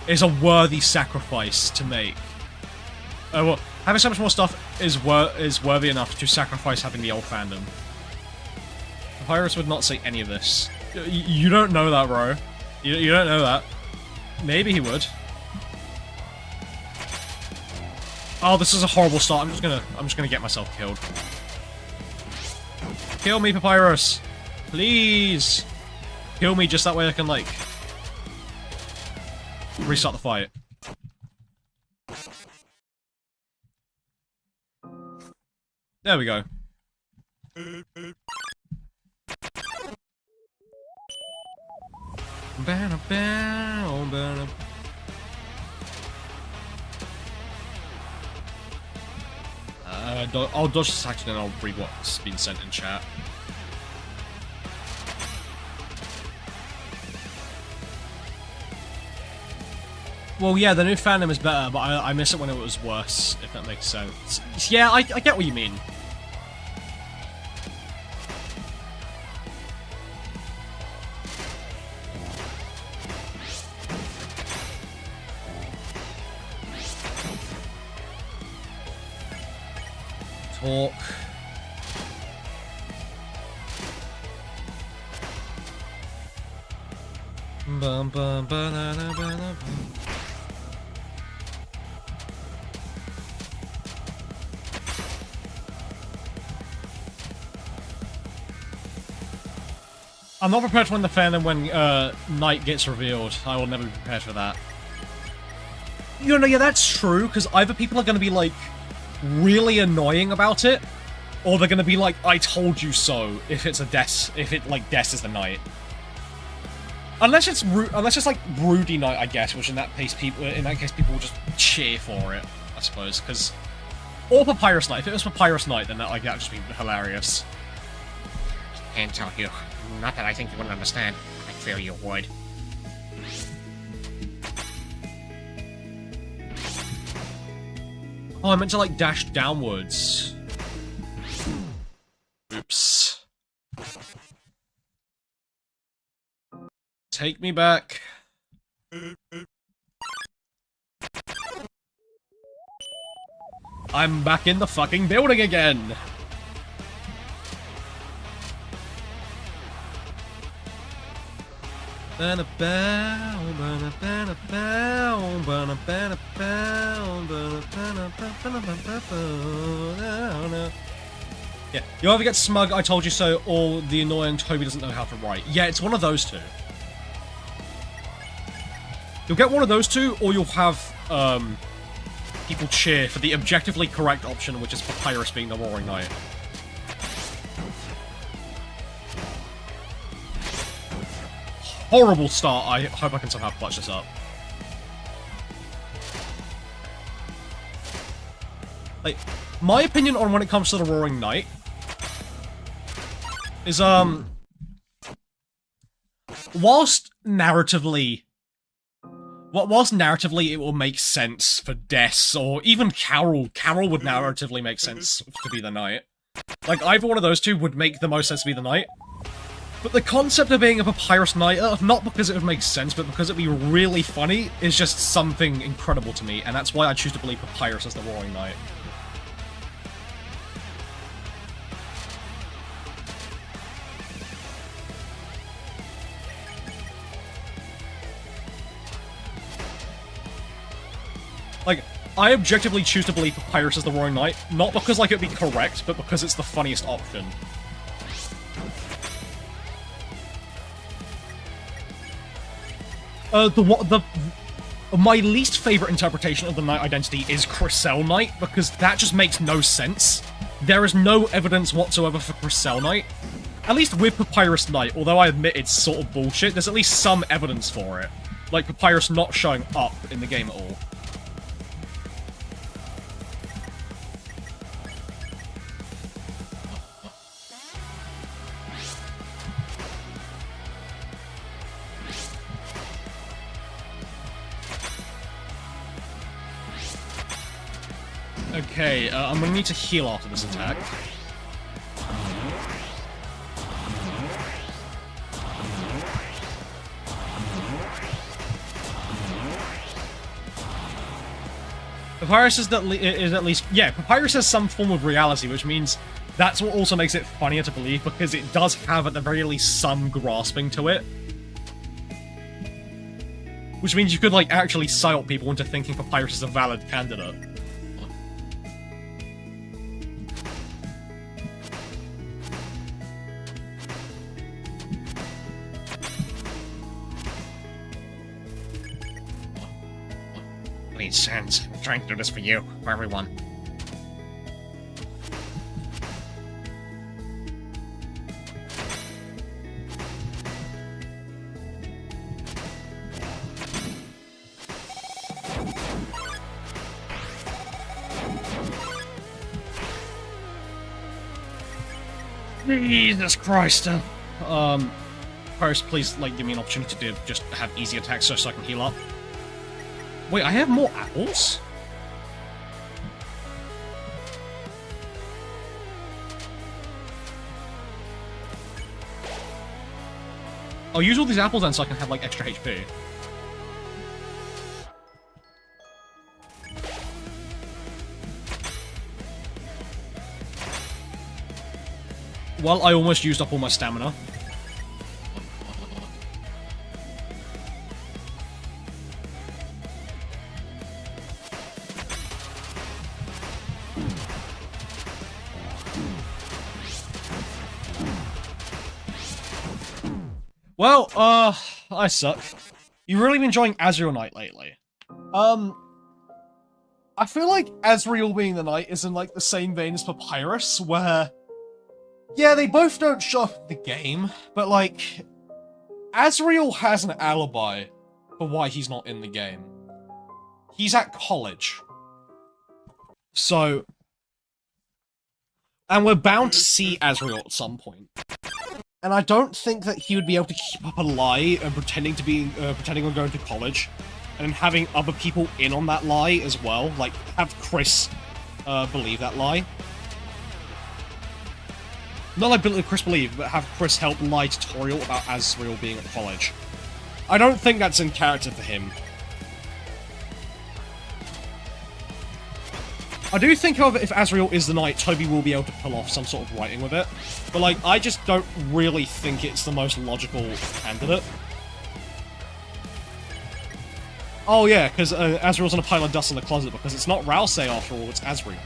is a worthy sacrifice to make. Well, having so much more stuff is worthy enough to sacrifice having the old fandom. Papyrus would not say any of this. You don't know that, bro. You don't know that. Maybe he would. Oh, this is a horrible start. I'm just gonna get myself killed. Kill me, Papyrus. Please. Kill me just that way I can, like, restart the fight. There we go. I'll dodge this action and I'll read what's been sent in chat. Well, yeah, the new fandom is better, but I miss it when it was worse, if that makes sense. Yeah, I get what you mean. Talk. Bum, bum, ba-da-da, ba-da-da. I'm not prepared for when the fandom when Night gets revealed. I will never be prepared for that. You know, yeah, that's true, because either people are going to be, like, really annoying about it, or they're going to be like, I told you so, if it's a Des, if it, like, Des is the Knight. Unless it's like Rudy Knight, I guess, which in that case people will just cheer for it, I suppose, because... Or Papyrus Knight. If it was Papyrus Knight, then that'd just be hilarious. Can't tell you. Not that I think you wouldn't understand. I feel you would. Oh, I meant to, like, dash downwards. Oops. Take me back. I'm back in the fucking building again! Yeah, you either get smug, I told you so, or the annoying Toby doesn't know how to write. Yeah, it's one of those two. You'll get one of those two, or you'll have, people cheer for the objectively correct option, which is Papyrus being the Roaring Knight. Horrible start. I hope I can somehow clutch this up. Like, my opinion on when it comes to the Roaring Knight is, whilst narratively it will make sense for Des, or even Carol would narratively make sense to be the Knight. Like, either one of those two would make the most sense to be the Knight. But the concept of being a Papyrus Knight, not because it would make sense, but because it'd be really funny, is just something incredible to me, and that's why I choose to believe Papyrus as the Roaring Knight. Like, I objectively choose to believe Papyrus as the Roaring Knight, not because, like, it'd be correct, but because it's the funniest option. My least favorite interpretation of the Knight identity is Crystal Knight, because that just makes no sense. There is no evidence whatsoever for Crystal Knight. At least with Papyrus Knight, although I admit it's sort of bullshit, there's at least some evidence for it. Like Papyrus not showing up in the game at all. Okay, I'm gonna need to heal after this attack. Papyrus is at least... Yeah, Papyrus has some form of reality, which means that's what also makes it funnier to believe, because it does have, at the very least, some grasping to it. Which means you could, like, actually psyop people into thinking Papyrus is a valid candidate. Please, Sans. I'm trying to do this for you, for everyone. Jesus Christ. Papyrus, please, like, give me an opportunity to just have easy attacks so I can heal up. Wait, I have more apples? I'll use all these apples then so I can have, like, extra HP. Well, I almost used up all my stamina. Well, I suck. You've really been enjoying Azrael Knight lately. I feel like Azrael being the Knight is in, like, the same vein as Papyrus, where... Yeah, they both don't show up in the game, but, like... Azrael has an alibi for why he's not in the game. He's at college. So... And we're bound to see Azrael at some point. And I don't think that he would be able to keep up a lie and pretending on going to college, and having other people in on that lie as well, like, have Chris, believe that lie. Not like Chris believe, but have Chris help lie tutorial about Azrael being at college. I don't think that's in character for him. I do think, however, if Azrael is the Knight, Toby will be able to pull off some sort of writing with it. But, like, I just don't really think it's the most logical candidate. Oh yeah, because Azrael's on a pile of dust in the closet, because it's not Rousey after all, it's Azrael.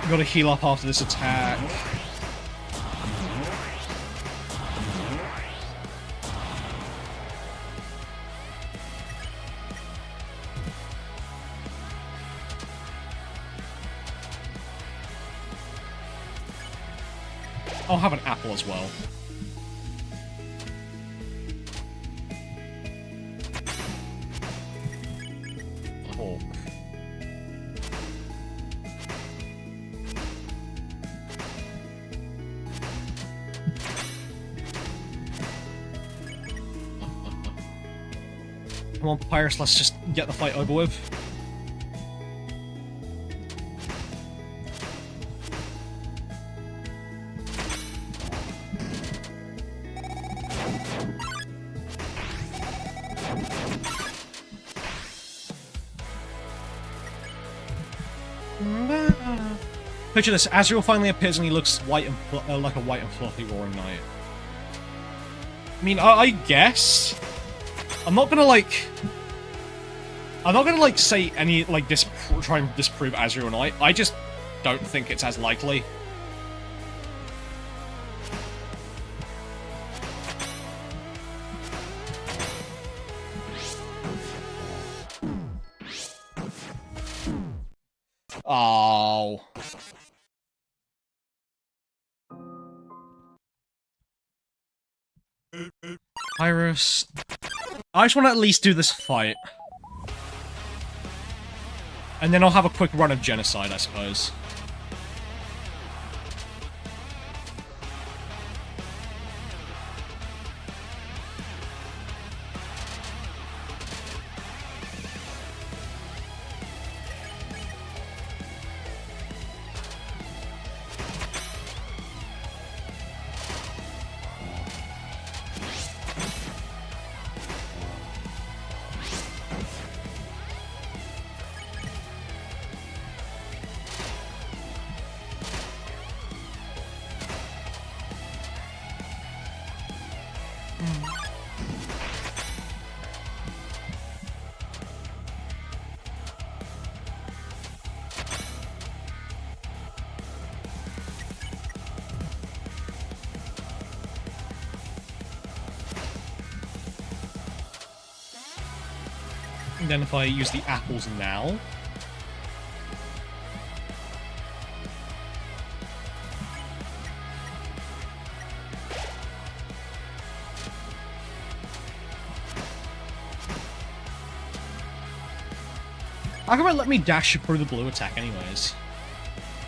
Gotta heal up after this attack. I'll have an apple as well. Oh. Come on, Papyrus, let's just get the fight over with. Picture this, Azrael finally appears and he looks white and like a white and fluffy Roaring Knight. I mean, I guess... I'm not gonna say any, like, try and disprove Azrael Knight. I just don't think it's as likely. Oh. Iris. I just want to at least do this fight. And then I'll have a quick run of Genocide, I suppose. And then if I use the apples now... How come it let me dash through the blue attack anyways?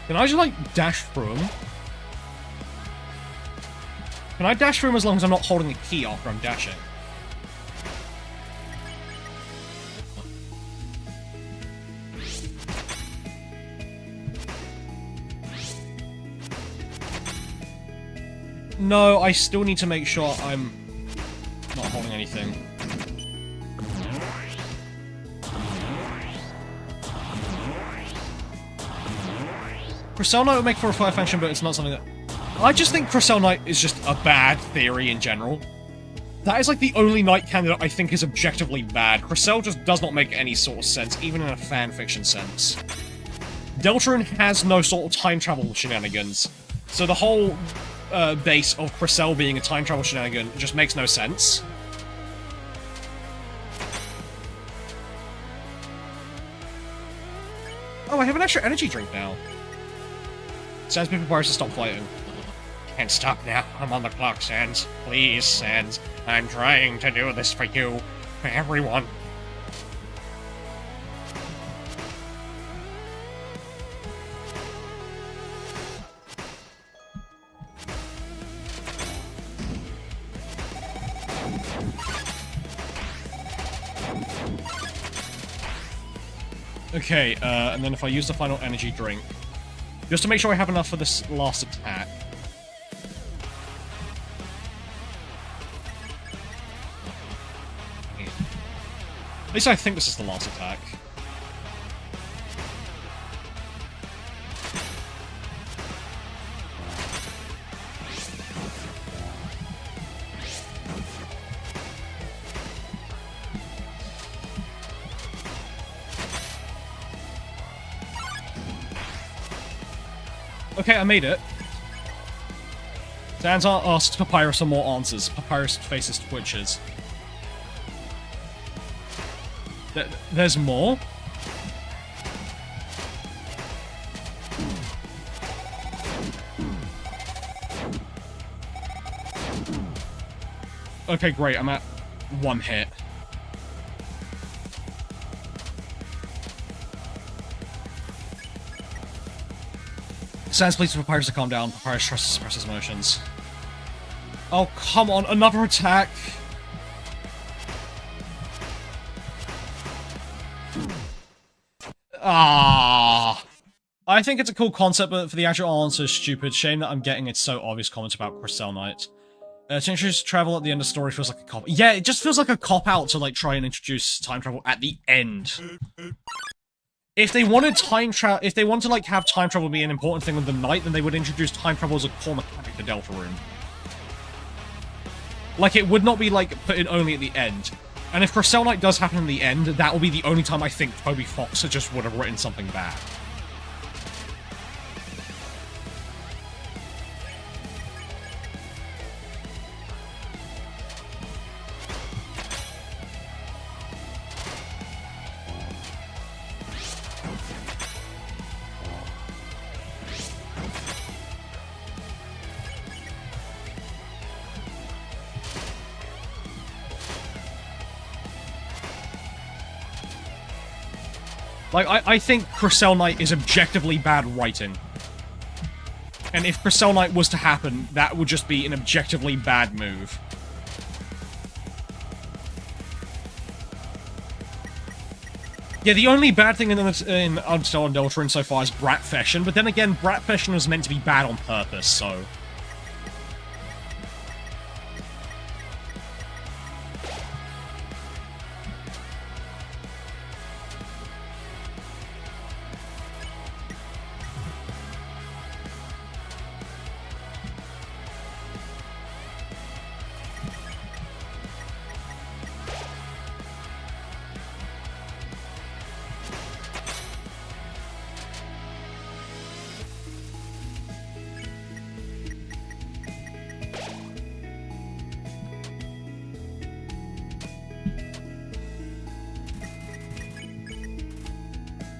Can I just, like, dash through him? Can I dash through him as long as I'm not holding the key after I'm dashing? No, I still need to make sure I'm not holding anything. Crystal Knight would make for a fire function, but it's not something that... I just think Crystal Knight is just a bad theory in general. That is like the only Knight candidate I think is objectively bad. Crystal just does not make any sort of sense, even in a fanfiction sense. Deltarune has no sort of time travel shenanigans, so the whole base of Crystal being a time travel shenanigan just makes no sense. Oh, I have an extra energy drink now. Sans be prepared to stop fighting. Can't stop now. I'm on the clock, Sans. Please, Sans. I'm trying to do this for you. For everyone. Okay, and then if I use the final energy drink, just to make sure I have enough for this last attack. At least I think this is the last attack. Okay, I made it. Sans asks Papyrus for more answers. Papyrus faces twitches. There's more? Okay, great, I'm at 1 hit. Sans pleads for Papyrus to calm down. Papyrus tries to suppress his emotions. Oh, come on, another attack! Ah, I think it's a cool concept, but for the actual answer is stupid. Shame that I'm getting it so obvious comments about Crystal Knight. To introduce travel at the end of the story feels like a cop. Yeah, it just feels like a cop-out to, like, try and introduce time travel at the end. If they wanted if they wanted to, like, have time travel be an important thing with the Knight, then they would introduce time travel as a core mechanic to Deltarune. Like, it would not be, like, put in only at the end. And if Crystal Knight does happen in the end, that will be the only time I think Toby Fox just would have written something bad. Like, I think Crystal Knight is objectively bad writing. And if Crystal Knight was to happen, that would just be an objectively bad move. Yeah, the only bad thing in Undertale and Deltarune so far is Brat Fashion, but then again, Brat Fashion was meant to be bad on purpose, so...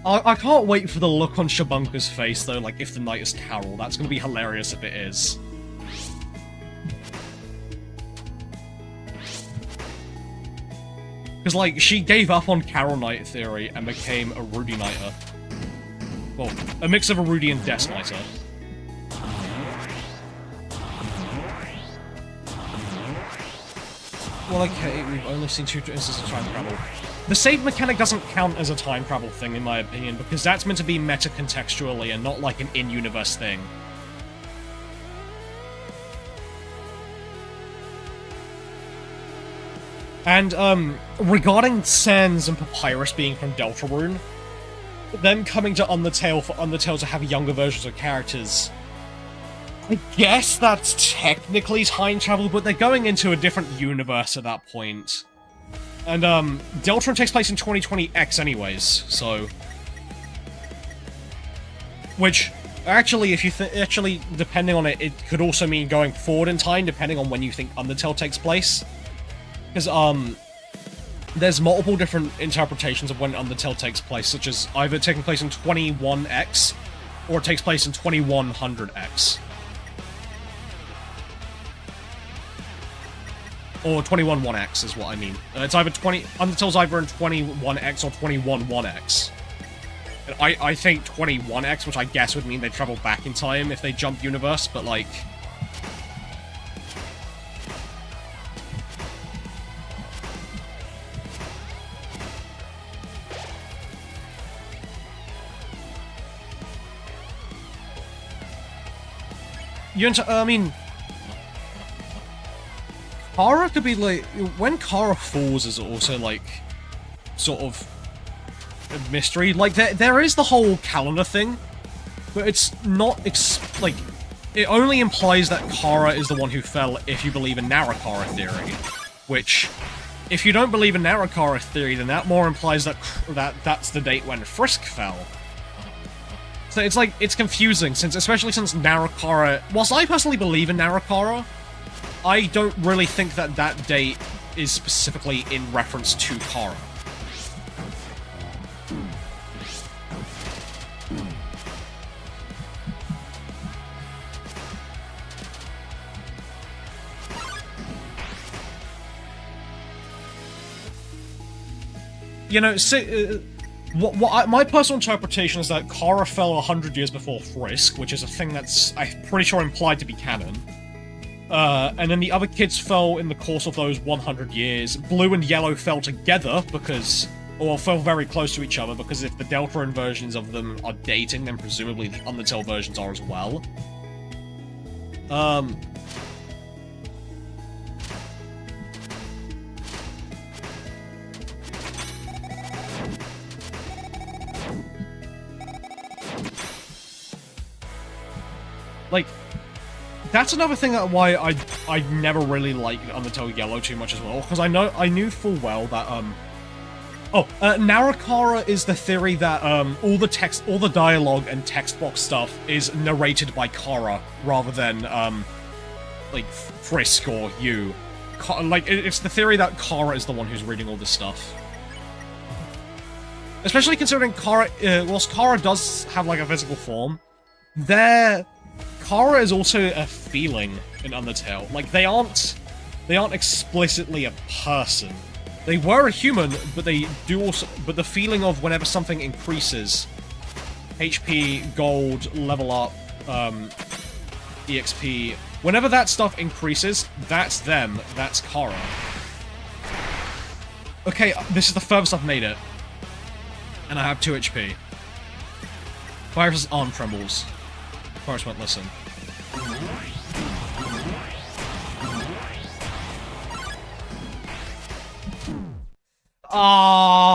I can't wait for the look on Shabunka's face, though, like, if the night is Carol. That's gonna be hilarious if it is. Because, like, she gave up on Carol Knight theory and became a Rudy Knighter. Well, a mix of a Rudy and Des Knighter. Well, okay, we've only seen 2 instances of time travel. The save mechanic doesn't count as a time travel thing, in my opinion, because that's meant to be meta-contextually and not like an in-universe thing. And, regarding Sans and Papyrus being from Deltarune, them coming to Undertale for Undertale to have younger versions of characters, I guess that's technically time travel, but they're going into a different universe at that point. And, Deltarune takes place in 2020 X anyways, so... Which, actually, if you actually, depending on it, it could also mean going forward in time, depending on when you think Undertale takes place. Because, there's multiple different interpretations of when Undertale takes place, such as either taking place in 21X, or it takes place in 2100X. Or 211X is what I mean. It's either Undertale's either in 21X or 211X. And I think 21X, which I guess would mean they travel back in time if they jump universe, but like... I mean... Kara could be like... When Kara falls is also like... Sort of... a mystery. Like, there is the whole calendar thing, but it's not like... It only implies that Kara is the one who fell if you believe in Narakara theory. Which, if you don't believe in Narakara theory, then that more implies that that's the date when Frisk fell. So it's like, it's confusing, especially since Narakara... Whilst I personally believe in Narakara, I don't really think that that date is specifically in reference to Kara. You know, my personal interpretation is that Kara fell 100 years before Frisk, which is a thing that's, I'm pretty sure, implied to be canon. And then the other kids fell in the course of those 100 years. Blue and Yellow fell together because... Or fell very close to each other, because if the Deltarune versions of them are dating, then presumably the Undertale versions are as well. Like, that's another thing that why I never really liked Undertale Yellow too much as well, because I knew full well that Narakara is the theory that all the dialogue and text box stuff is narrated by Kara rather than like Frisk or you. It's the theory that Kara is the one who's reading all this stuff. Especially considering Kara, whilst Kara does have like a physical form, Kara is also a feeling in Undertale. Like, they aren't explicitly a person. They were a human, but they do also... But the feeling of whenever something increases... HP, gold, level up, EXP... Whenever that stuff increases, that's them. That's Kara. Okay, this is the furthest I've made it. And I have 2 HP. Virus's arm trembles. Virus won't listen. Oh!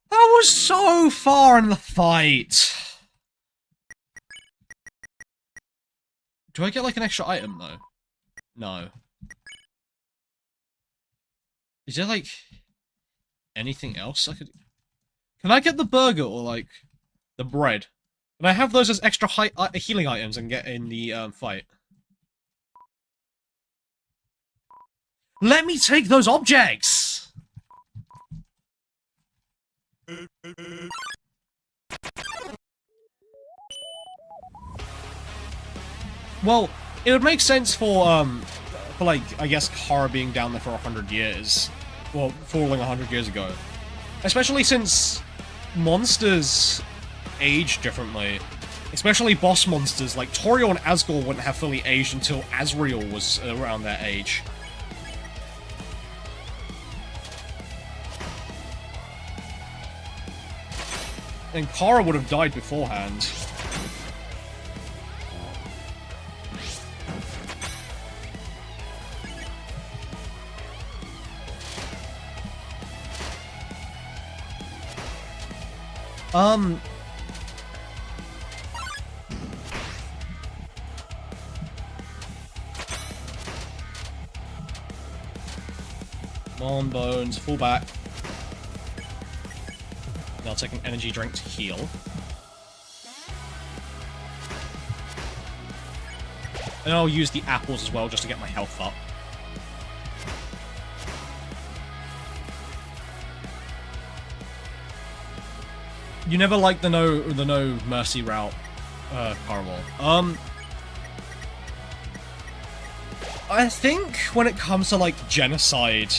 That was so far in the fight! Do I get, like, an extra item, though? No. Is there, like, anything else I could... Can I get the burger or, like, the bread? Can I have those as extra healing items and get in the, fight? Let me take those objects! Well, it would make sense for like, I guess, Kara being down there for 100 years. Well, falling 100 years ago. Especially since monsters age differently. Especially boss monsters, like Toriel and Asgore wouldn't have fully aged until Asriel was around that age. And Kara would have died beforehand. Come on, Bones, fall back. Now I'll take an energy drink to heal. And I'll use the apples as well, just to get my health up. You never liked the no mercy route, Carwell. I think when it comes to, like, genocide,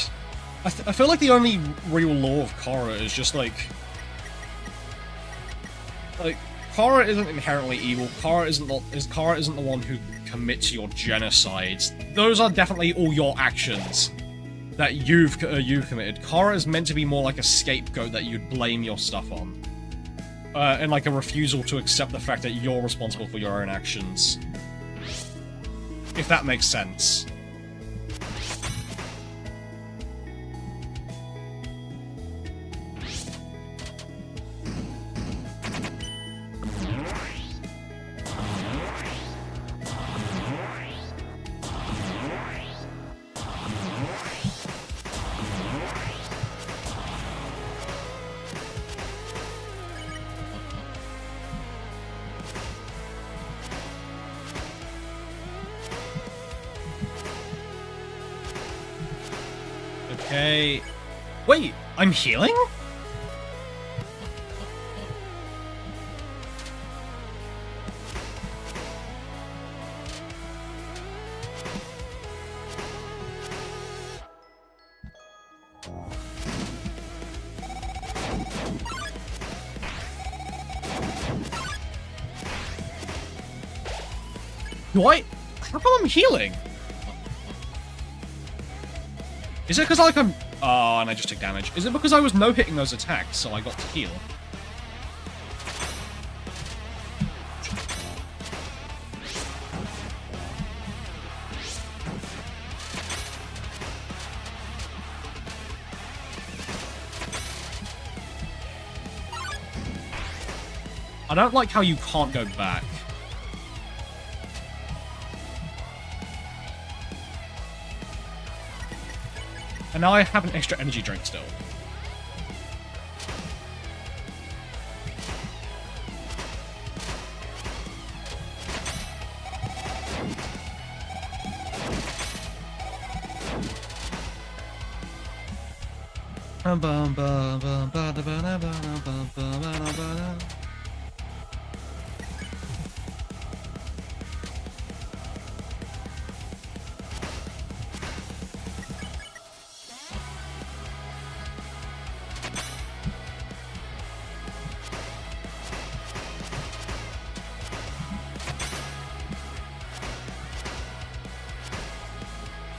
I feel like the only real law of Kara is just, like, Kara isn't inherently evil. Kara isn't the one who commits your genocides. Those are definitely all your actions that you've committed. Kara is meant to be more like a scapegoat that you'd blame your stuff on. And like a refusal to accept the fact that you're responsible for your own actions. If that makes sense. Okay. Wait, I'm healing? How come I'm healing? Is it because I'm... Oh, and I just took damage. Is it because I was no-hitting those attacks, so I got to heal? I don't like how you can't go back. And now I have an extra energy drink still.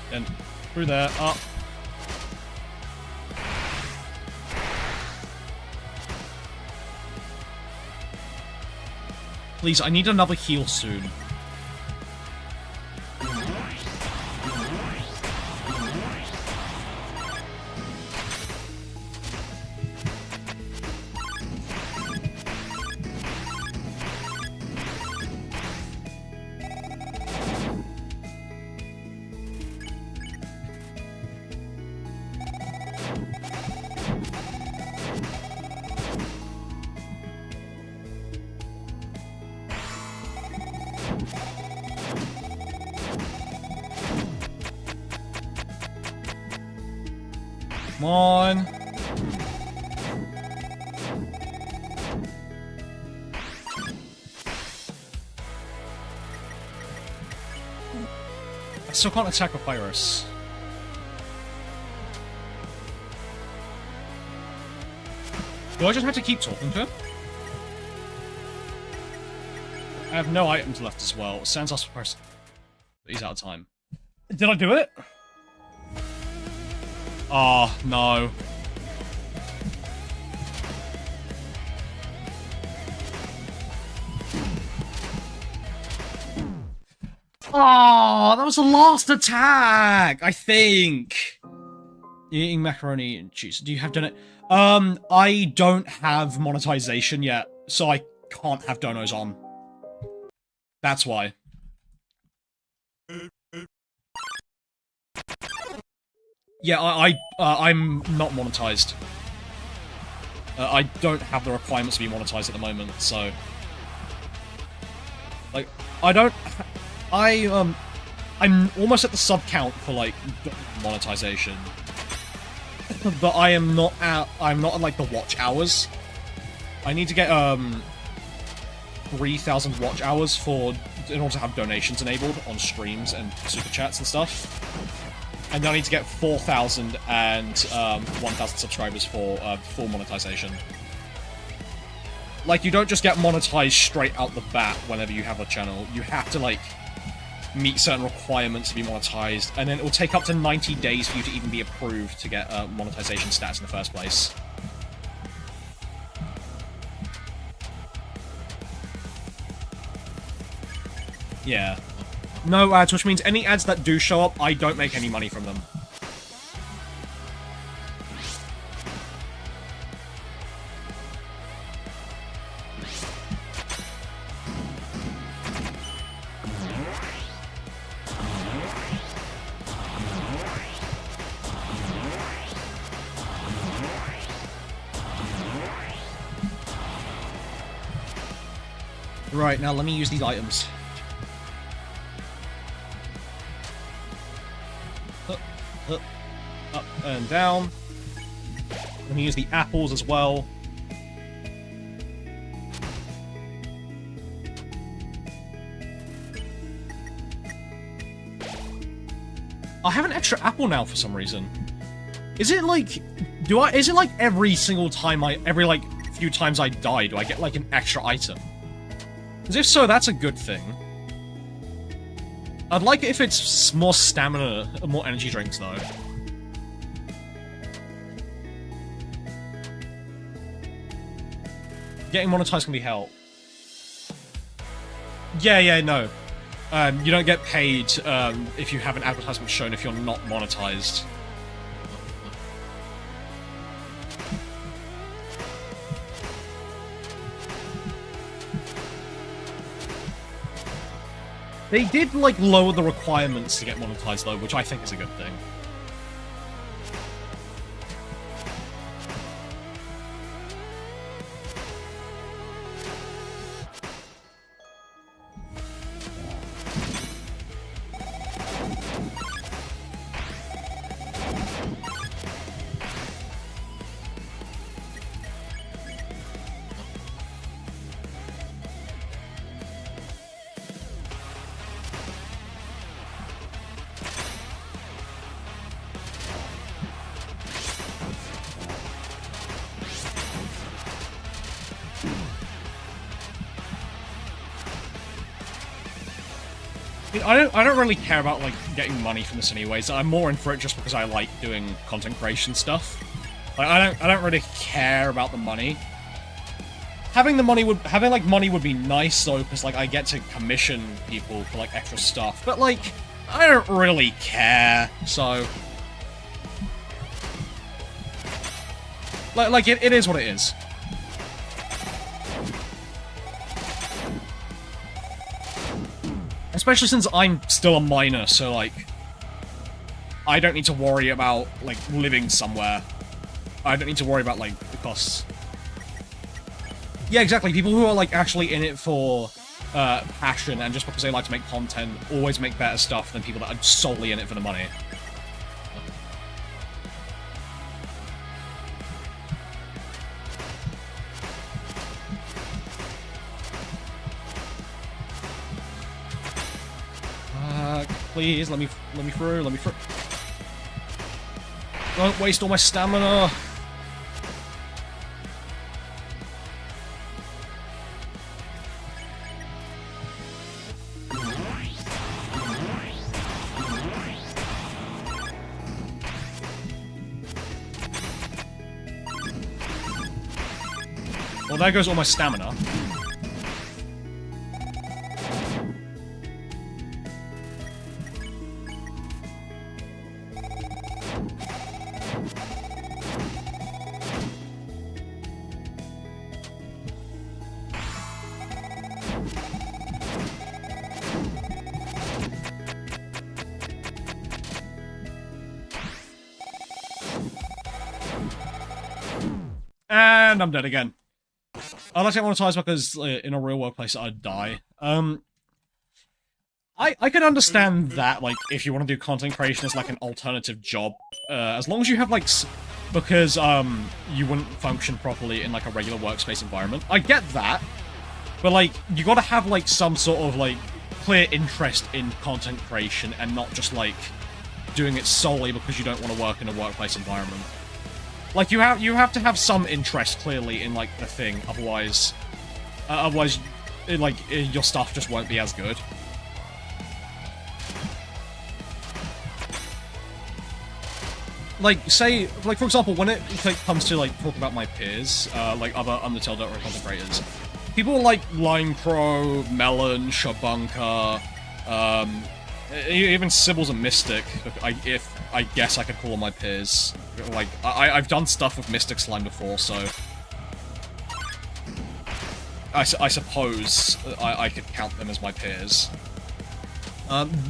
And through there, up. Please, I need another heal soon. Come on. still can't attack Papyrus. Do I just have to keep talking to him? I have no items left as well. Sends us first. He's out of time. Did I do it? Oh, no. Oh, that was the last attack, I think. You're eating macaroni and cheese. Do you have donut? I don't have monetization yet, so I can't have donos on. That's why. Yeah, I'm not monetized. I don't have the requirements to be monetized at the moment, so... Like, I'm almost at the sub count for, like, monetization. But I'm not at, like, the watch hours. I need to get, 3,000 watch hours in order to have donations enabled on streams and super chats and stuff. And then I need to get 4,000 and 1,000 subscribers for full monetization. Like, you don't just get monetized straight out the bat whenever you have a channel. You have to, like, meet certain requirements to be monetized, and then it will take up to 90 days for you to even be approved to get monetization stats in the first place. Yeah. No ads, which means any ads that do show up, I don't make any money from them. Right, now let me use these items. Up and down. Let me use the apples as well. I have an extra apple now for some reason. Is it like... is it like every single time every like few times I die, do I get like an extra item? Because if so, that's a good thing. I'd like it if it's more stamina, more energy drinks, though. Getting monetized can be hell. Yeah, no. You don't get paid if you have an advertisement shown if you're not monetized. They did, like, lower the requirements to get monetized, though, which I think is a good thing. I don't really care about, like, getting money from this anyways. I'm more in for it just because I like doing content creation stuff. Like, I don't really care about the money. Having money would be nice though, because like I get to commission people for like extra stuff. But like, I don't really care. So, like it is what it is. Especially since I'm still a minor, so, like, I don't need to worry about, like, living somewhere. I don't need to worry about, like, the costs. Yeah, exactly. People who are, like, actually in it for, passion and just because they like to make content always make better stuff than people that are solely in it for the money. please, let me through, let me through. Don't waste all my stamina. Well, there goes all my stamina. And I'm dead again. I'd like to monetize because in a real workplace I'd die. I can understand that, like, if you want to do content creation as like an alternative job, as long as you have like, because you wouldn't function properly in like a regular workspace environment. I get that, but like you got to have like some sort of like clear interest in content creation and not just like doing it solely because you don't want to work in a workplace environment. Like, you have to have some interest, clearly, in, like, the thing, otherwise, your stuff just won't be as good. Like, say, like, for example, when it comes to, like, talking about my peers, like, other Undertale Dota content creators, people like Line Crow, Melon, Shabunka, even Sibbles and Mystic, if I guess I could call them my peers. Like, I've done stuff with Mystic Slime before, so I suppose I could count them as my peers.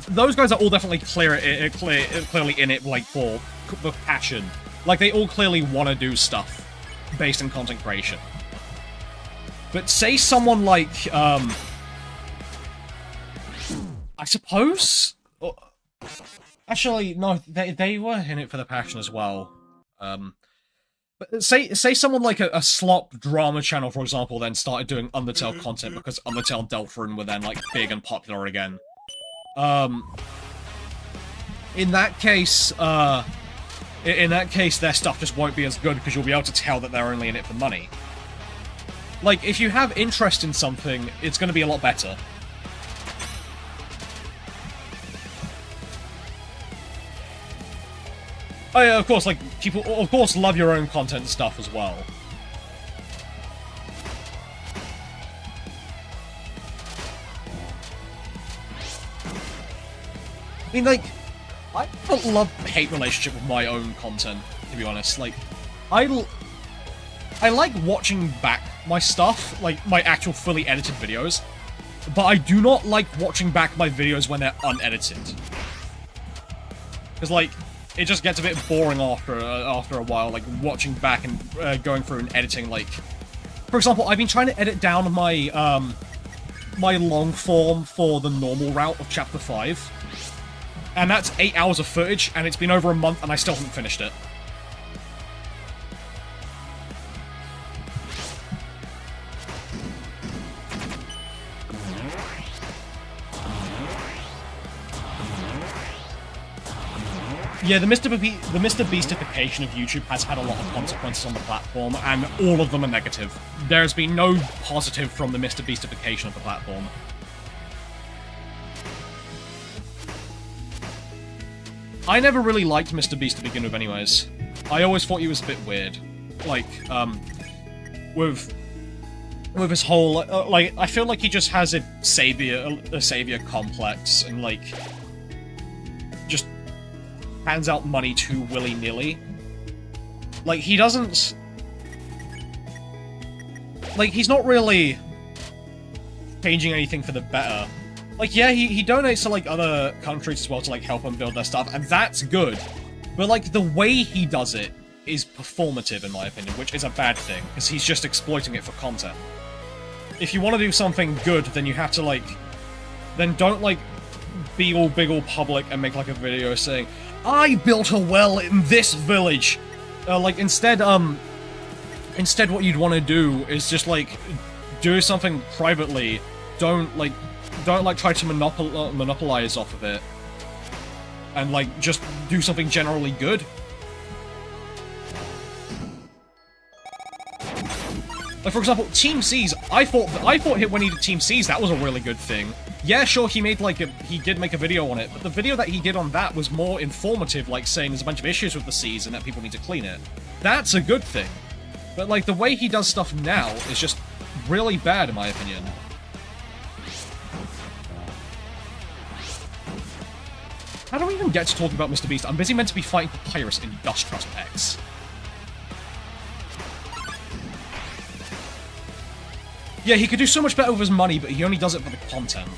Those guys are all definitely clearly in it, like, for the passion. Like, they all clearly want to do stuff based in content creation. But say someone like, I suppose? Actually, no, they were in it for the passion as well. But say someone like a slop drama channel, for example, then started doing Undertale content because Undertale and Delphin were then, like, big and popular again. In that case, their stuff just won't be as good because you'll be able to tell that they're only in it for money. Like, if you have interest in something, it's going to be a lot better. Oh yeah, of course, like, people, of course, love your own content and stuff as well. I mean, like, I have a love-hate relationship with my own content, to be honest. Like, I like watching back my stuff, like, my actual fully edited videos, but I do not like watching back my videos when they're unedited. Because, like, it just gets a bit boring after a while, like, watching back and going through and editing, like... For example, I've been trying to edit down my, my long form for the normal route of Chapter 5. And that's 8 hours of footage, and it's been over a month, and I still haven't finished it. Yeah, the Mr. Beastification of YouTube has had a lot of consequences on the platform, and all of them are negative. There's been no positive from the Mr. Beastification of the platform. I never really liked Mr. Beast to begin with anyways. I always thought he was a bit weird. Like, with his whole, like, I feel like he just has a savior complex, and, like, just hands out money too willy-nilly. Like, he doesn't... Like, he's not really changing anything for the better. Like, yeah, he donates to, like, other countries as well to, like, help them build their stuff, and that's good. But, like, the way he does it is performative, in my opinion, which is a bad thing, because he's just exploiting it for content. If you want to do something good, then you have to, like... Then don't, like, be all big, all public, and make, like, a video saying, I built a well in this village! Like, instead what you'd want to do is just, like, do something privately. Don't try to monopolize off of it. and, like, just do something generally good. Like, for example, Team C's, I thought when he did Team C's, that was a really good thing. Yeah, sure, he did make a video on it, but the video that he did on that was more informative, like saying there's a bunch of issues with the C's and that people need to clean it. That's a good thing. But, like, the way he does stuff now is just really bad, in my opinion. How do we even get to talk about Mr. Beast? I'm busy meant to be fighting Papyrus in Dusttrust X. Yeah, he could do so much better with his money, but he only does it for the content.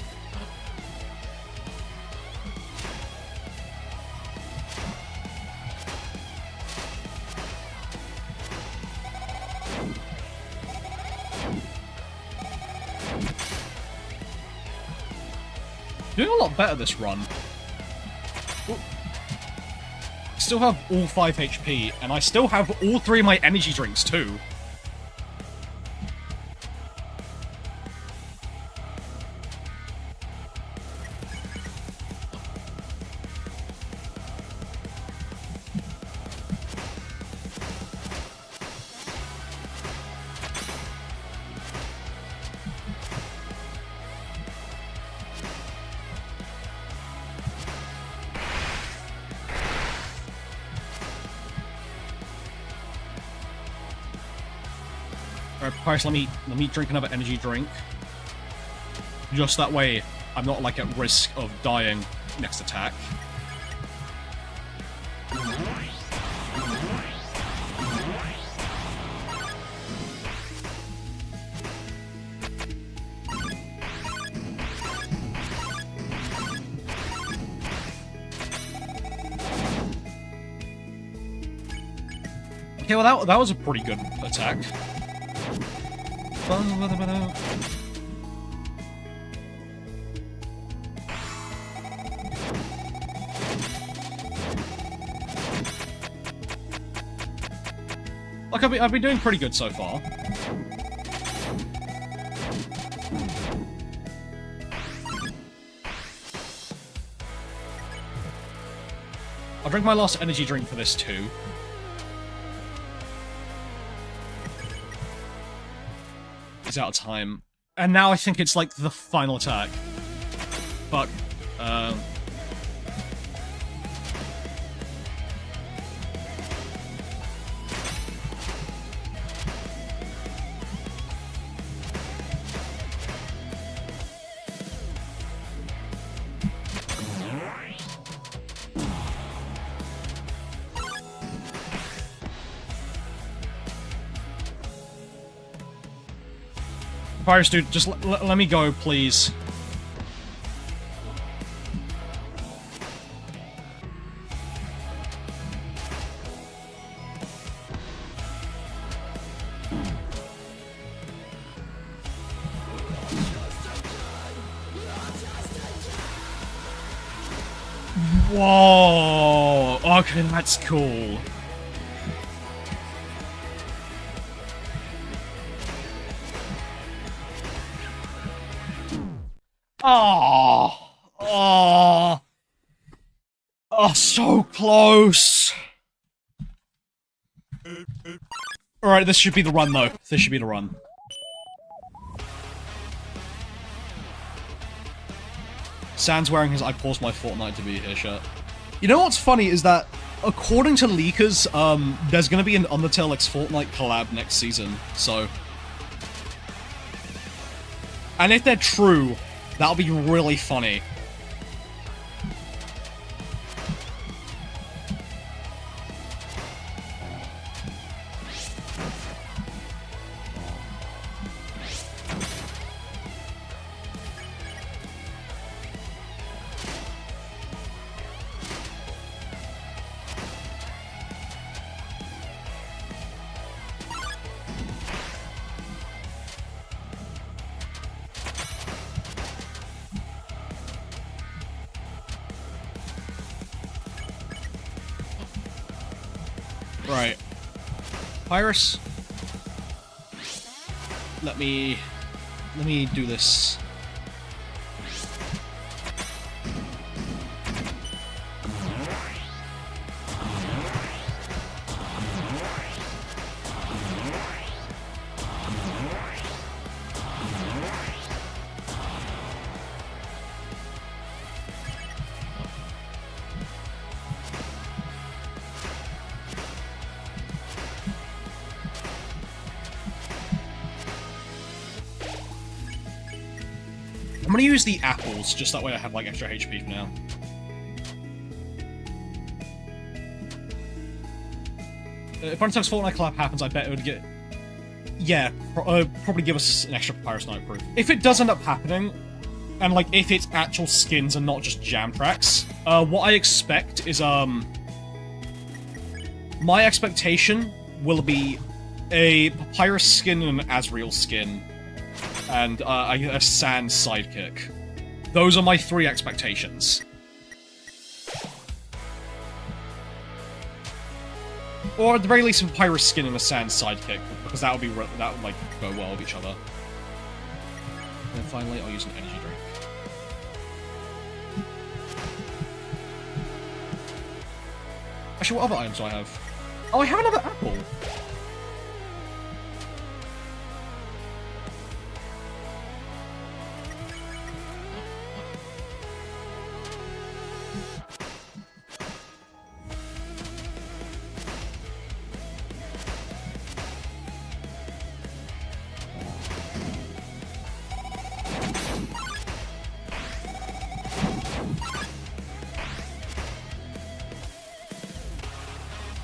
Doing a lot better this run. Ooh. Still have all 5 HP, and I still have all 3 of my energy drinks too. Alright, Papyrus, let me drink another energy drink. Just that way, I'm not, like, at risk of dying next attack. Okay, well, that was a pretty good attack. Like, I've been doing pretty good so far. I'll drink my last energy drink for this too. He's out of time. And now I think it's like the final attack. Fuck. Papyrus, dude, just let me go, please. Whoa! Okay, that's cool. Oh, oh, oh, so close. Alright, this should be the run, though. This should be the run. Sans wearing his I paused my Fortnite to be here shirt. You know what's funny is that, according to leakers, there's gonna be an Undertale x Fortnite collab next season, so... And if they're true, that'll be really funny. Right. Papyrus. Let me do this. I'm gonna use the apples, just that way I have, like, extra HP for now. If Untuck's Fortnite collab happens, I bet it would get... Yeah, probably give us an extra Papyrus Night proof. If it does end up happening, and, like, if it's actual skins and not just jam tracks, what I expect is, my expectation will be a Papyrus skin and an Azrael skin, and a Sand sidekick. Those are my 3 expectations. Or at the very least, a Papyrus skin and a Sand sidekick, because that would like go well with each other. And then finally, I'll use an energy drink. Actually, what other items do I have? Oh, I have another apple!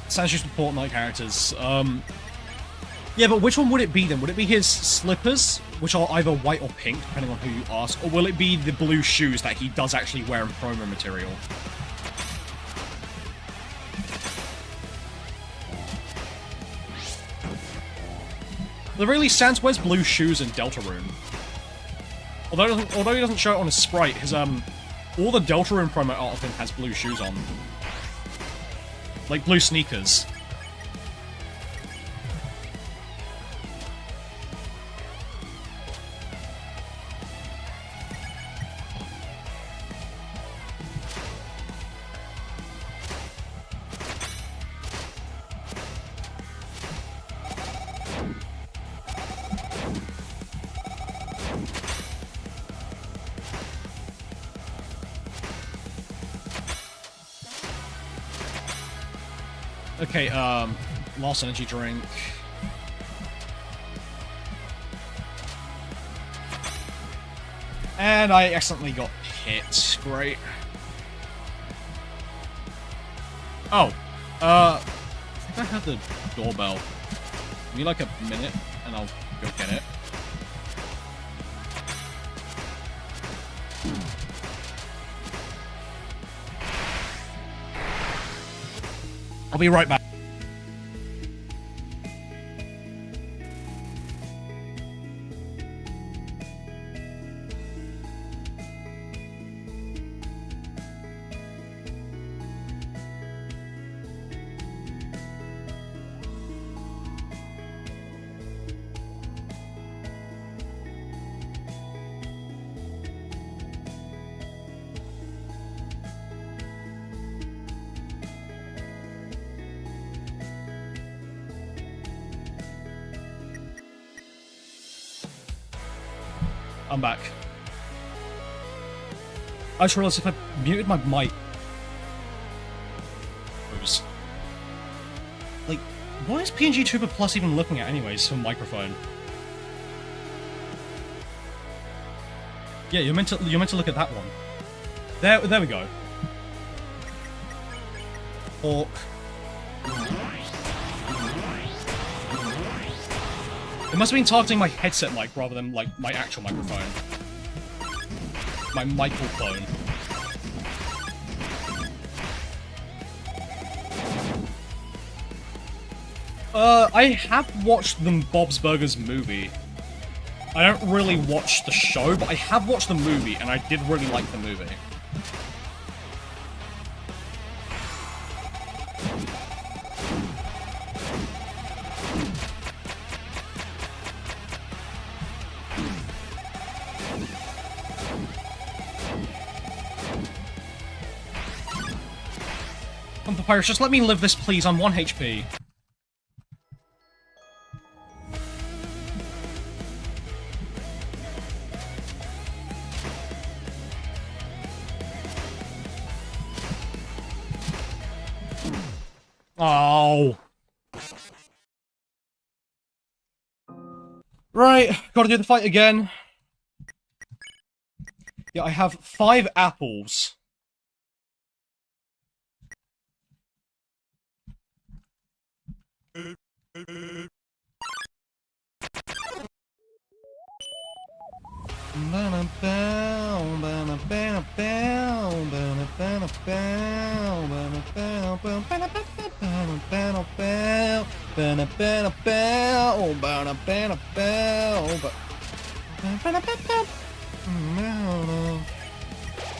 Sounds just Fortnite characters. Yeah, but which one would it be then? Would it be his slippers, which are either white or pink, depending on who you ask, or will it be the blue shoes that he does actually wear in promo material? The really Sans wears blue shoes in Deltarune. Although he doesn't show it on his sprite, his all the Deltarune promo art of him has blue shoes on. Like blue sneakers. Okay, lost energy drink. And I accidentally got hit. Great. Oh, I think I have the doorbell. Give me like a minute, and I'll go get it. I'll be right back. I'm back. I just realized if I muted my mic... Oops. Like, what is PNG Tuber Plus even looking at anyways for microphone? Yeah, you're meant to look at that one. There we go. Orc. It must have been targeting my headset mic rather than, like, my actual microphone. My microphone. I have watched the Bob's Burgers movie. I don't really watch the show, but I have watched the movie, and I did really like the movie. Papyrus, just let me live this, please. I'm 1 HP. Oh. Right, gotta do the fight again. Yeah, I have 5 apples.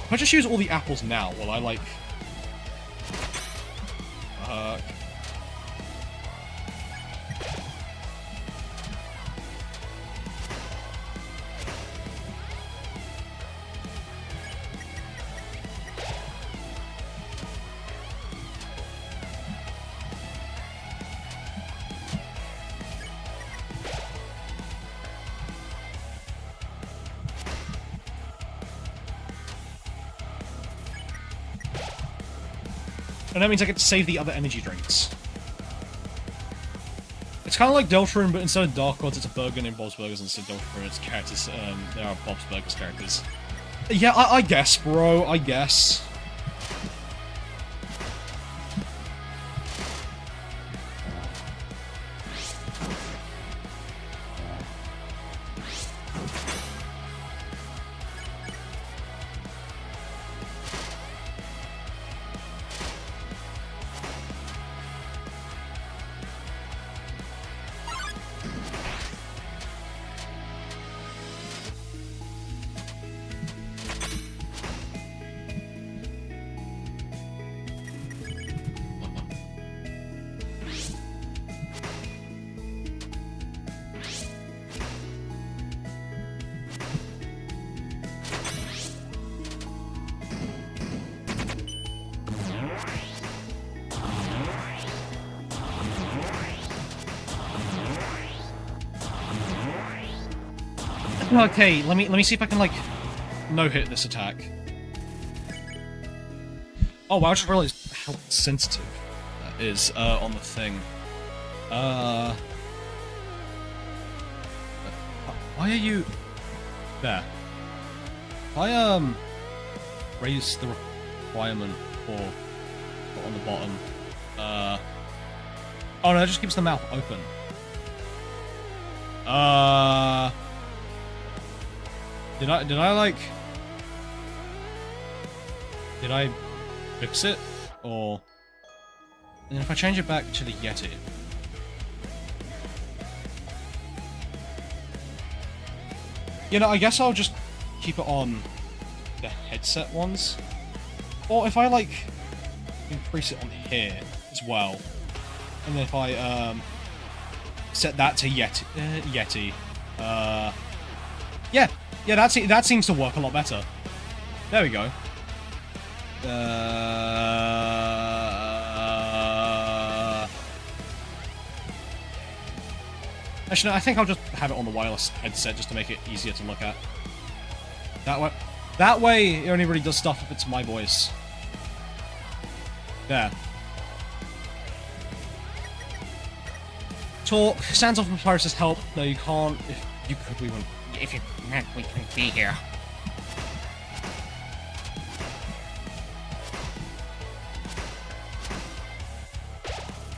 If I just use all the apples now, will I, like... And that means I get to save the other energy drinks. It's kind of like Deltarune, but instead of Dark Gods, it's a burger named Bob's Burgers, and instead of Deltarune, it's characters. There are Bob's Burgers characters. Yeah, I guess, bro. I guess. Okay, let me see if I can, like, no-hit this attack. Oh wow, I just realized how sensitive that is, on the thing. Why are you... There. I, raise the requirement for on the bottom. Oh no, it just keeps the mouth open. Did I like... Did I fix it? Or... And then if I change it back to the Yeti... You know, I guess I'll just keep it on the headset ones. Or if I, like, increase it on here as well. And then if I, set that to Yeti. Yeah, that seems to work a lot better. There we go. Actually, no, I think I'll just have it on the wireless headset just to make it easier to look at. That way, it only really does stuff if it's my voice. There. Talk. Stands off from Pyrus' help. No, you can't. If you could, we wouldn't. If you can't, we couldn't be here.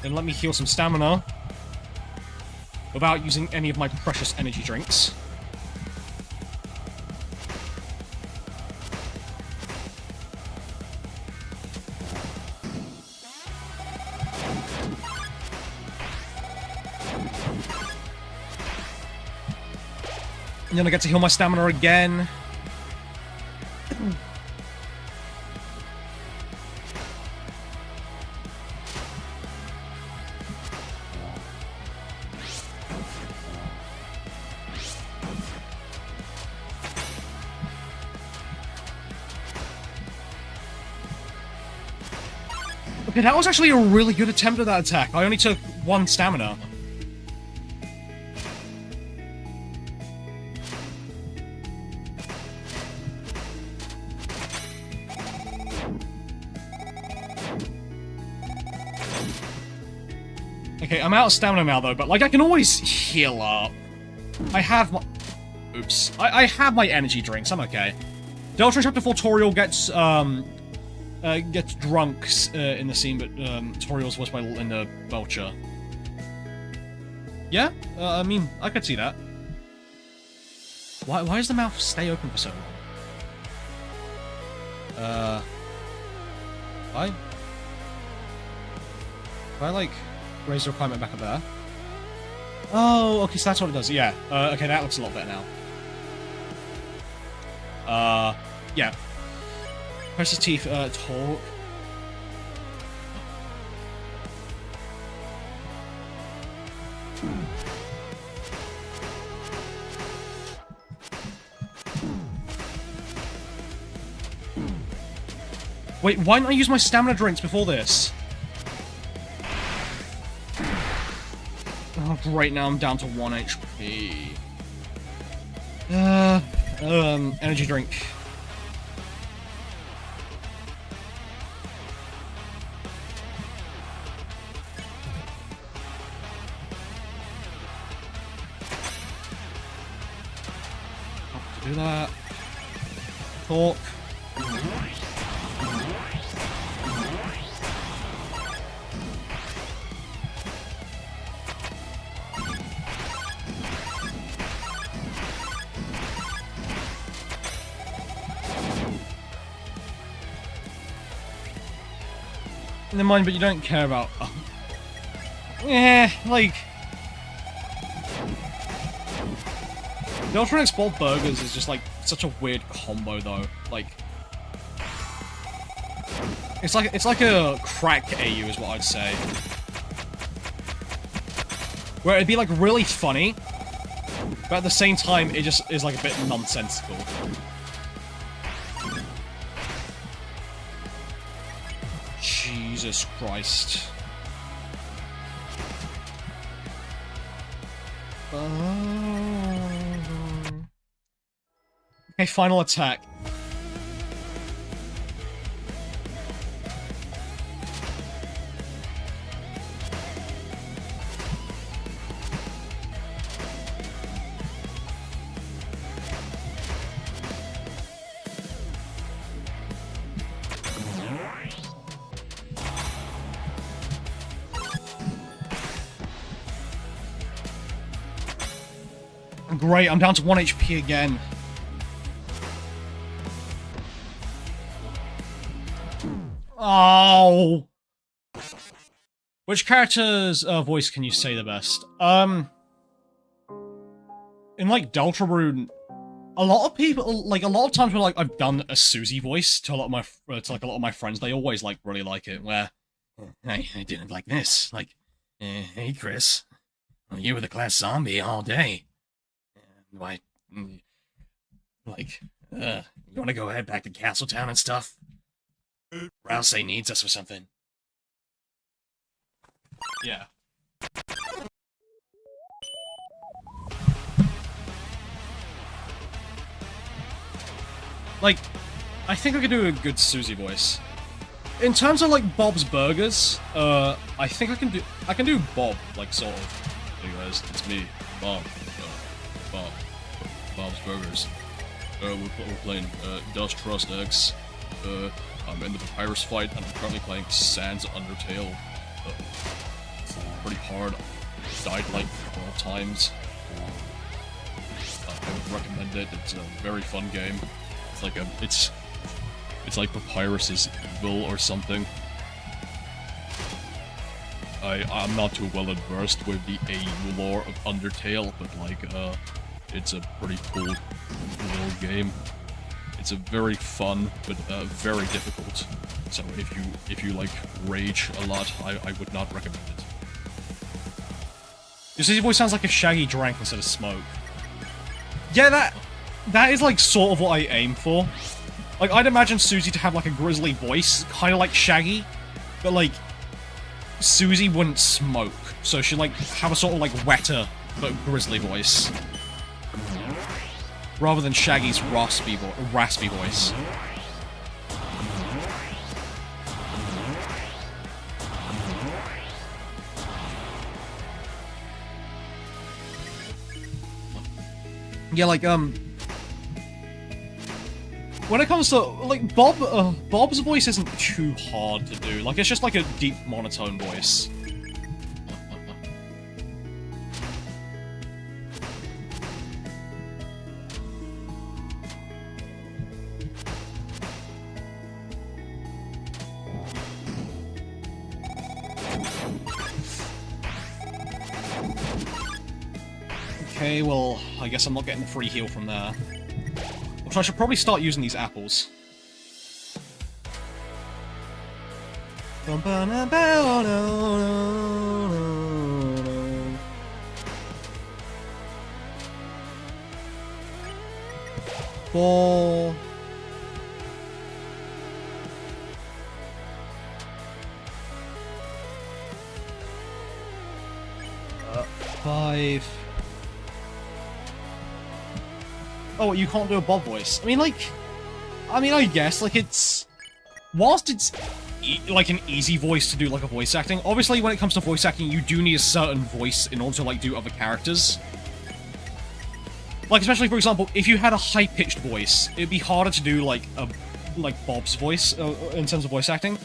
Then let me heal some stamina. Without using any of my precious energy drinks. And then I get to heal my stamina again. Okay, that was actually a really good attempt at that attack. I only took 1 stamina. Okay, I'm out of stamina now, though, but, like, I can always heal up. I have my... Oops. I have my energy drinks, I'm okay. Delta in Chapter 4, Toriel gets drunk in the scene, but Toriel's voiced by Linda Belcher. Yeah, I mean, I could see that. Why does the mouth stay open for so long? Why? If I, like, raise the requirement back up there? Oh, okay, so that's what it does, yeah. Okay, that looks a lot better now. Yeah. Press his teeth, talk. Wait, why didn't I use my stamina drinks before this? Oh, great, now I'm down to 1 HP. Energy drink. Do that. Talk. Never mind, but you don't care about... Yeah, like... The Ultra X Bolt Burgers is just like such a weird combo though. Like it's like a crack AU is what I'd say. Where it'd be like really funny, but at the same time it just is like a bit nonsensical. Jesus Christ. Okay, final attack. Great, I'm down to 1 HP again. Oh! Which character's voice can you say the best? In like Deltarune, a lot of people, like a lot of times when like I've done a Susie voice to a lot of my a lot of my friends, they always like really like it. Where I did it like this, like, hey Chris, well, you were the class zombie all day. Why, like, you want to go head back to Castletown and stuff? Rouse needs us or something. Yeah. Like, I think I could do a good Susie voice. In terms of like Bob's Burgers, I think I can do Bob, like sort of. Hey guys, it's me, Bob. Bob's Burgers. We're playing Dusttrust X. I'm in the Papyrus fight, and I'm currently playing Sans Undertale. It's pretty hard. Died like 12 times. I would recommend it. It's a very fun game. It's like it's like Papyrus's Evil or something. I'm not too well versed with the AU lore of Undertale, but like it's a pretty cool little game. It's a very fun, but very difficult. So if you like rage a lot, I would not recommend it. Your Susie voice sounds like if Shaggy drank instead of smoke. Yeah, that is like sort of what I aim for. Like I'd imagine Susie to have like a grizzly voice, kind of like Shaggy, but like Susie wouldn't smoke, so she'd like have a sort of like wetter but grizzly voice. Rather than Shaggy's raspy voice. Yeah, like, when it comes to, like, Bob's voice isn't too hard to do. Like, it's just like a deep monotone voice. Okay, well, I guess I'm not getting the free heal from there. Which I should probably start using these apples. Four. Five. Oh, you can't do a Bob voice. I mean, I guess, like, it's... Whilst it's, like, an easy voice to do, like, a voice acting, obviously, when it comes to voice acting, you do need a certain voice in order to, like, do other characters. Like, especially, for example, if you had a high-pitched voice, it'd be harder to do, like Bob's voice, in terms of voice acting.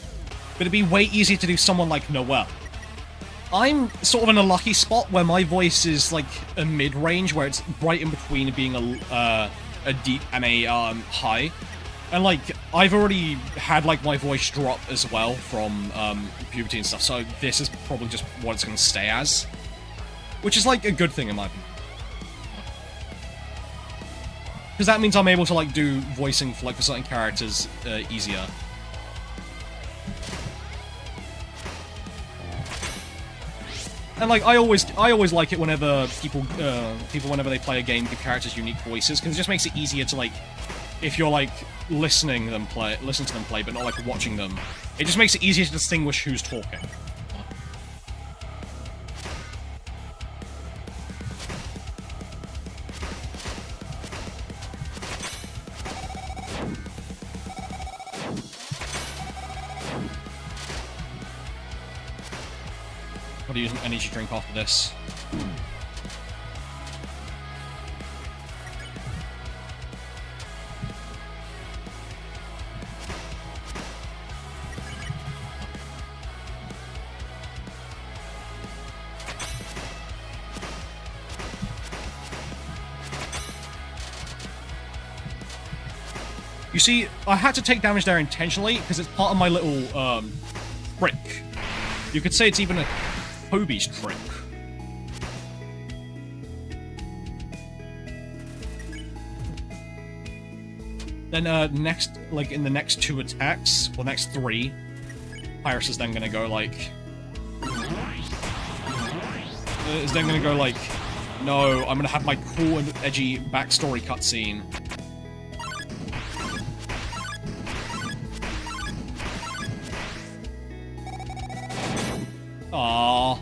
But it'd be way easier to do someone like Noelle. I'm sort of in a lucky spot where my voice is, like, a mid-range, where it's right in between being a deep and a, high. And, like, I've already had, like, my voice drop as well from, puberty and stuff, so this is probably just what it's gonna stay as. Which is, like, a good thing in my opinion. Because that means I'm able to, like, do voicing for, like, for certain characters, easier. And, like, I always like it whenever people whenever they play a game give characters unique voices, because it just makes it easier to, like, if you're, like, listening to them play, but not, like, watching them. It just makes it easier to distinguish who's talking. Gotta use an energy drink after this. You see, I had to take damage there intentionally, because it's part of my little, trick. You could say it's even a Kobe's trick. Then, next, like, in the next two attacks, or next three, Pyrus is then gonna go, like... is then gonna go, like, no, I'm gonna have my cool and edgy backstory cutscene. Aww.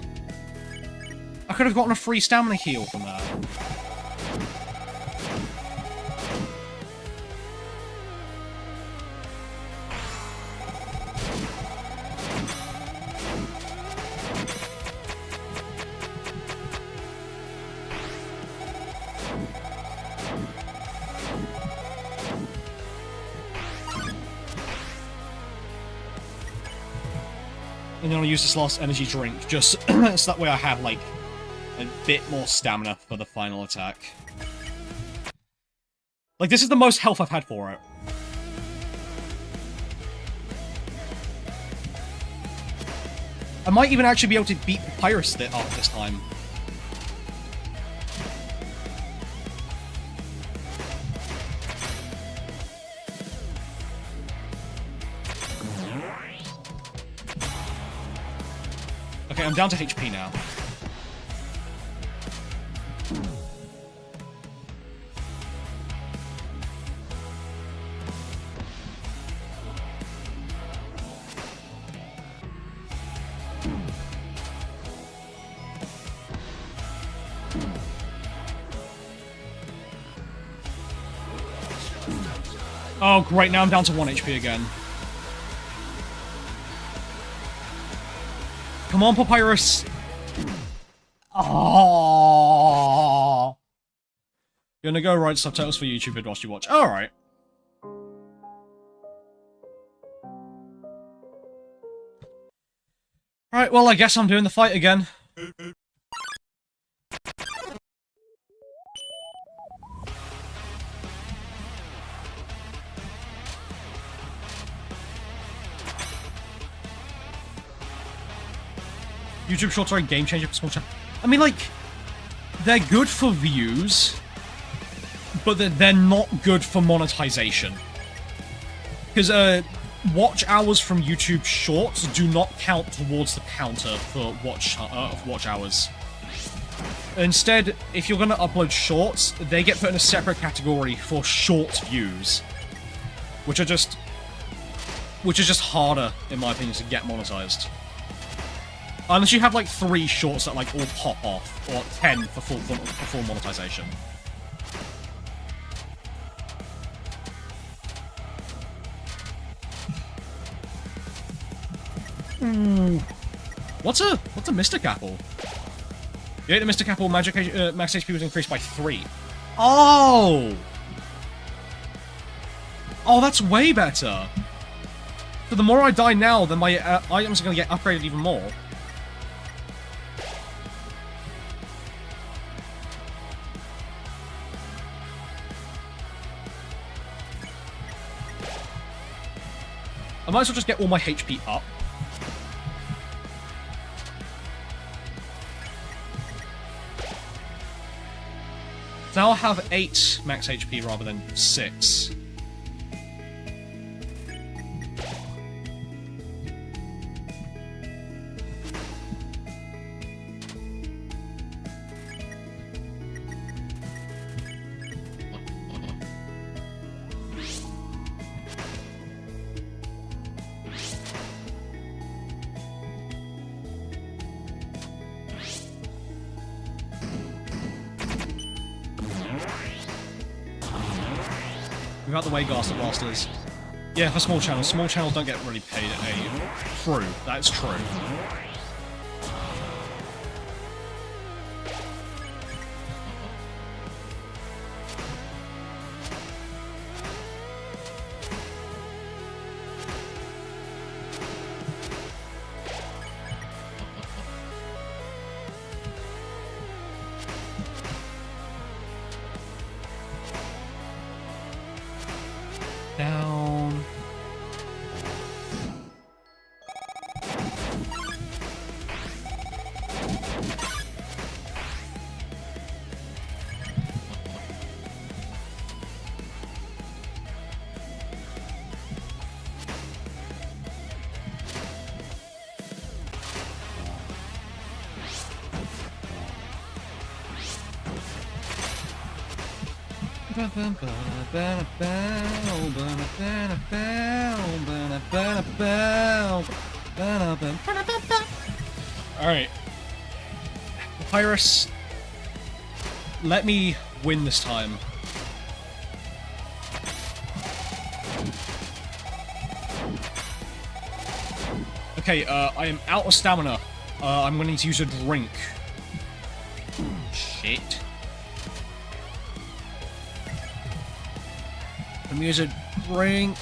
I could have gotten a free stamina heal from that. And then I'll use this last energy drink, just so that way I have, like, a bit more stamina for the final attack. Like, this is the most health I've had for it. I might even actually be able to beat Pyrus up this time. Okay, I'm down to HP now. Oh, great, now I'm down to 1 HP again. Come on, Papyrus! Oh. You're gonna go write subtitles for YouTube vid whilst you watch. Alright. Right, well, I guess I'm doing the fight again. YouTube Shorts are a game changer for small channels. I mean, like, they're good for views, but they're not good for monetization. Because, watch hours from YouTube Shorts do not count towards the counter for watch hours. Instead, if you're gonna upload shorts, they get put in a separate category for short views, which are just harder, in my opinion, to get monetized. Unless you have like 3 shorts that like all pop off, or 10 for full monetization. Ooh. What's a Mystic Apple? You ate the Mystic Apple, max HP was increased by 3. Oh! Oh, that's way better! So the more I die now, then my items are gonna get upgraded even more. I might as well just get all my HP up. Now I'll have 8 max HP rather than 6. Without the way Gaster Blasters. Yeah, for small channels don't get really paid a... True, that's true. Down. Alright. Papyrus, let me win this time. Okay, I am out of stamina. I'm gonna need to use a drink. Shit. Let me use a drink.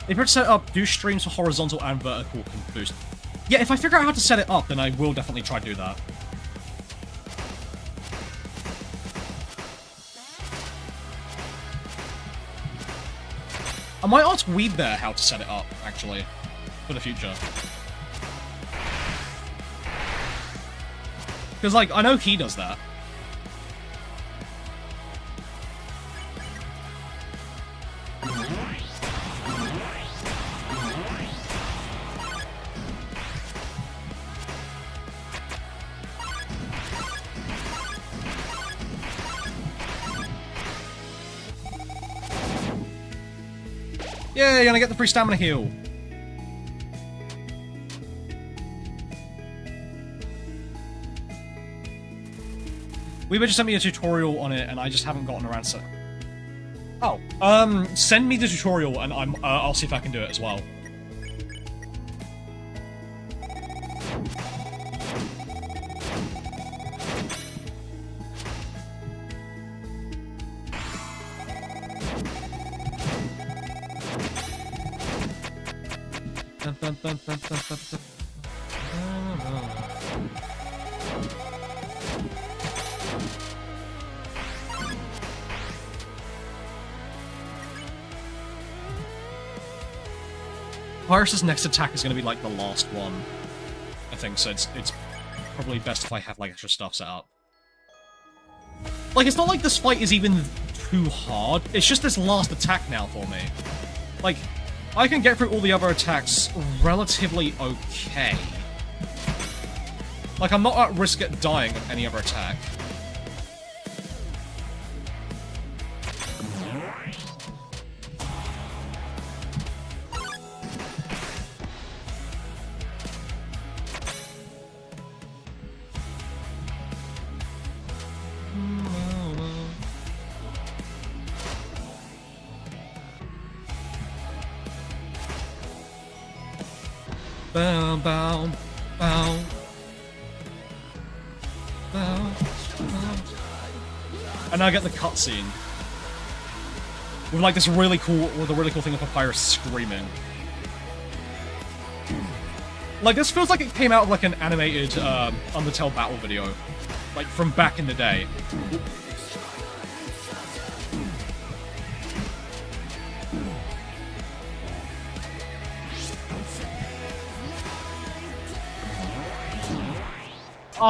If you're to set up, do streams for horizontal and vertical can boost. Yeah, if I figure out how to set it up, then I will definitely try to do that. I might ask Weed there how to set it up, actually, for the future. Because, like, I know he does that. Yeah, you're gonna get the free stamina heal. Weaver just sent me a tutorial on it, and I just haven't gotten around to... Oh, send me the tutorial, and I'll see if I can do it as well. Pyrus's next attack is going to be like the last one, I think, so it's probably best if I have like extra stuff set up. Like, it's not like this fight is even too hard, it's just this last attack now for me. Like, I can get through all the other attacks relatively okay. Like, I'm not at risk at dying of any other attack. Bow, bow, bow. Bow, bow. And I get the cutscene. With like this really cool, with a really cool thing of Papyrus screaming. Like, this feels like it came out of like an animated Undertale battle video. Like, from back in the day. Oh,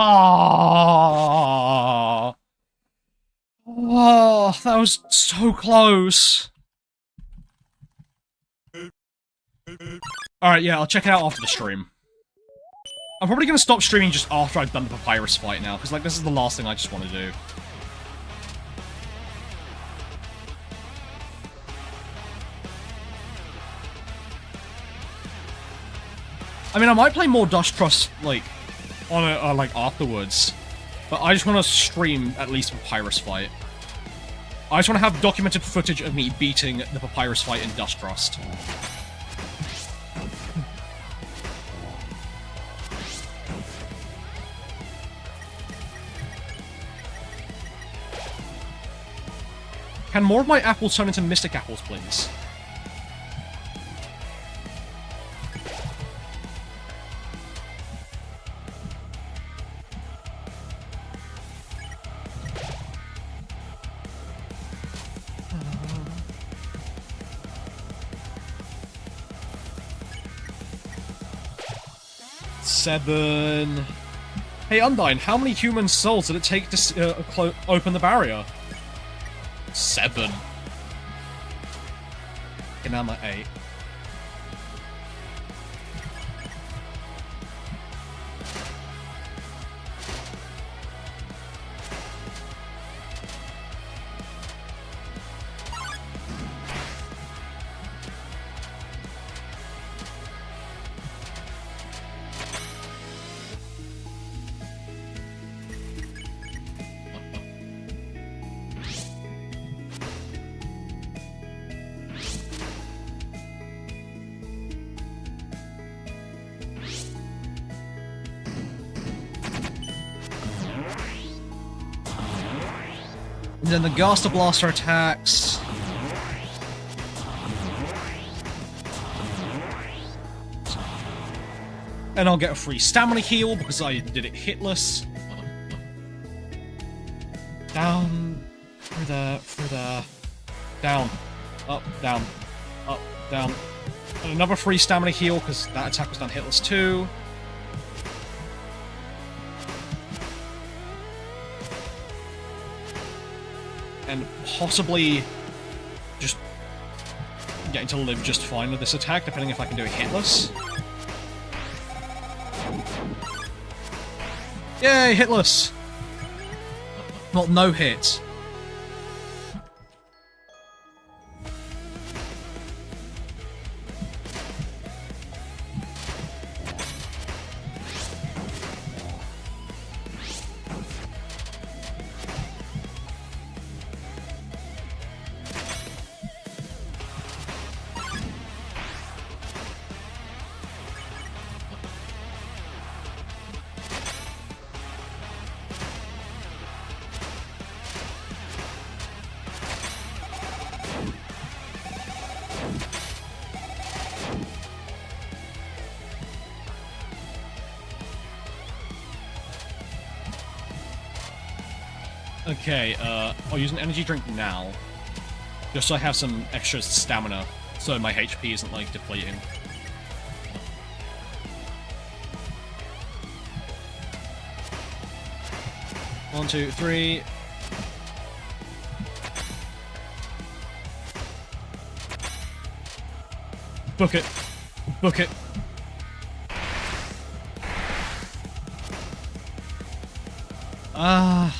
that was so close. Alright, yeah, I'll check it out after the stream. I'm probably gonna stop streaming just after I've done the Papyrus fight now, because, like, this is the last thing I just want to do. I mean, I might play more Dusttrust, like, on it, like, afterwards. But I just want to stream at least the Papyrus fight. I just want to have documented footage of me beating the Papyrus fight in Dusttrust. Can more of my apples turn into Mystic Apples, please? Seven. Hey, Undyne, how many human souls did it take to open the barrier? 7. Okay, now I'm at 8. And then the Gaster Blaster attacks. And I'll get a free stamina heal because I did it hitless. Down, through there, down, up, down, down. And another free stamina heal because that attack was done hitless too. And possibly just getting to live just fine with this attack, depending if I can do it hitless. Yay, hitless! Well, no hits. Okay, I'll use an energy drink now. Just so I have some extra stamina, so my HP isn't, like, depleting. One, two, three. Book it. Book it. Ah.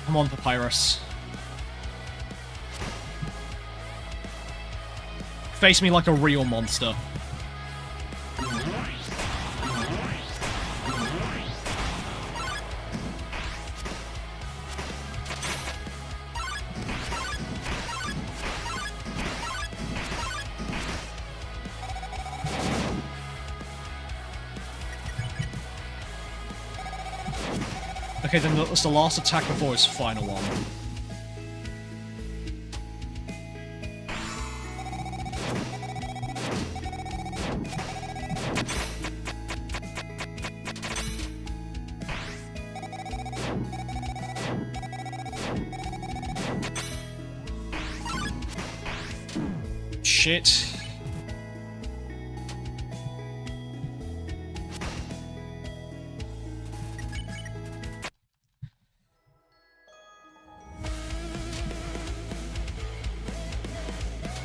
Come on, Papyrus. Face me like a real monster. Okay, then that's the last attack before his final one. Shit.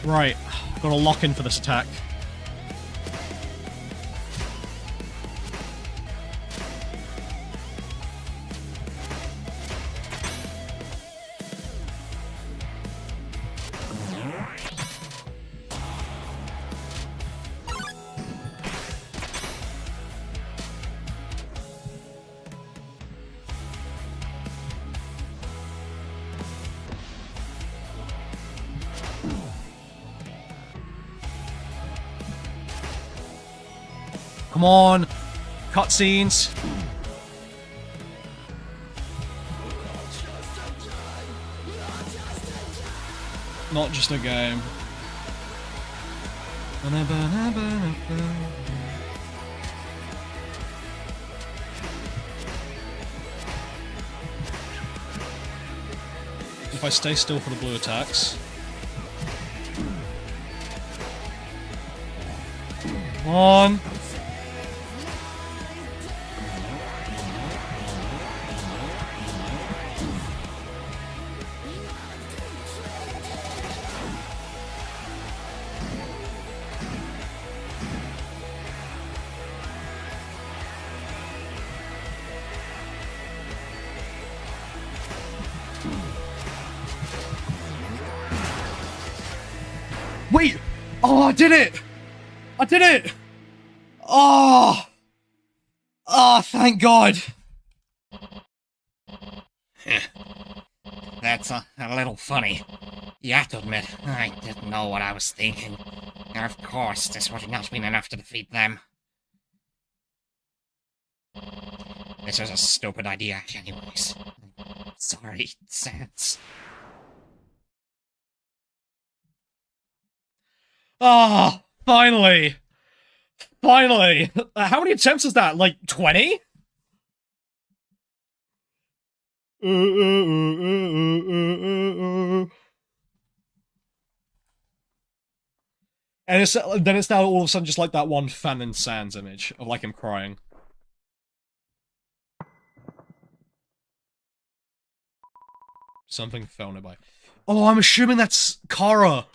Right, gotta lock in for this attack. Come on! Cutscenes! Not just a game. If I stay still for the blue attacks. Come on! Wait! Oh, I did it! I did it! Oh! Oh, thank God! That's a little funny. You have to admit, I didn't know what I was thinking. Of course, this would not have been enough to defeat them. This was a stupid idea, anyways. Sorry, Sans. Ah, finally! Finally! How many attempts is that? Like, 20? And then it's now all of a sudden just like that one Fan and Sans image of like him crying. Something fell nearby. Oh, I'm assuming that's Kara.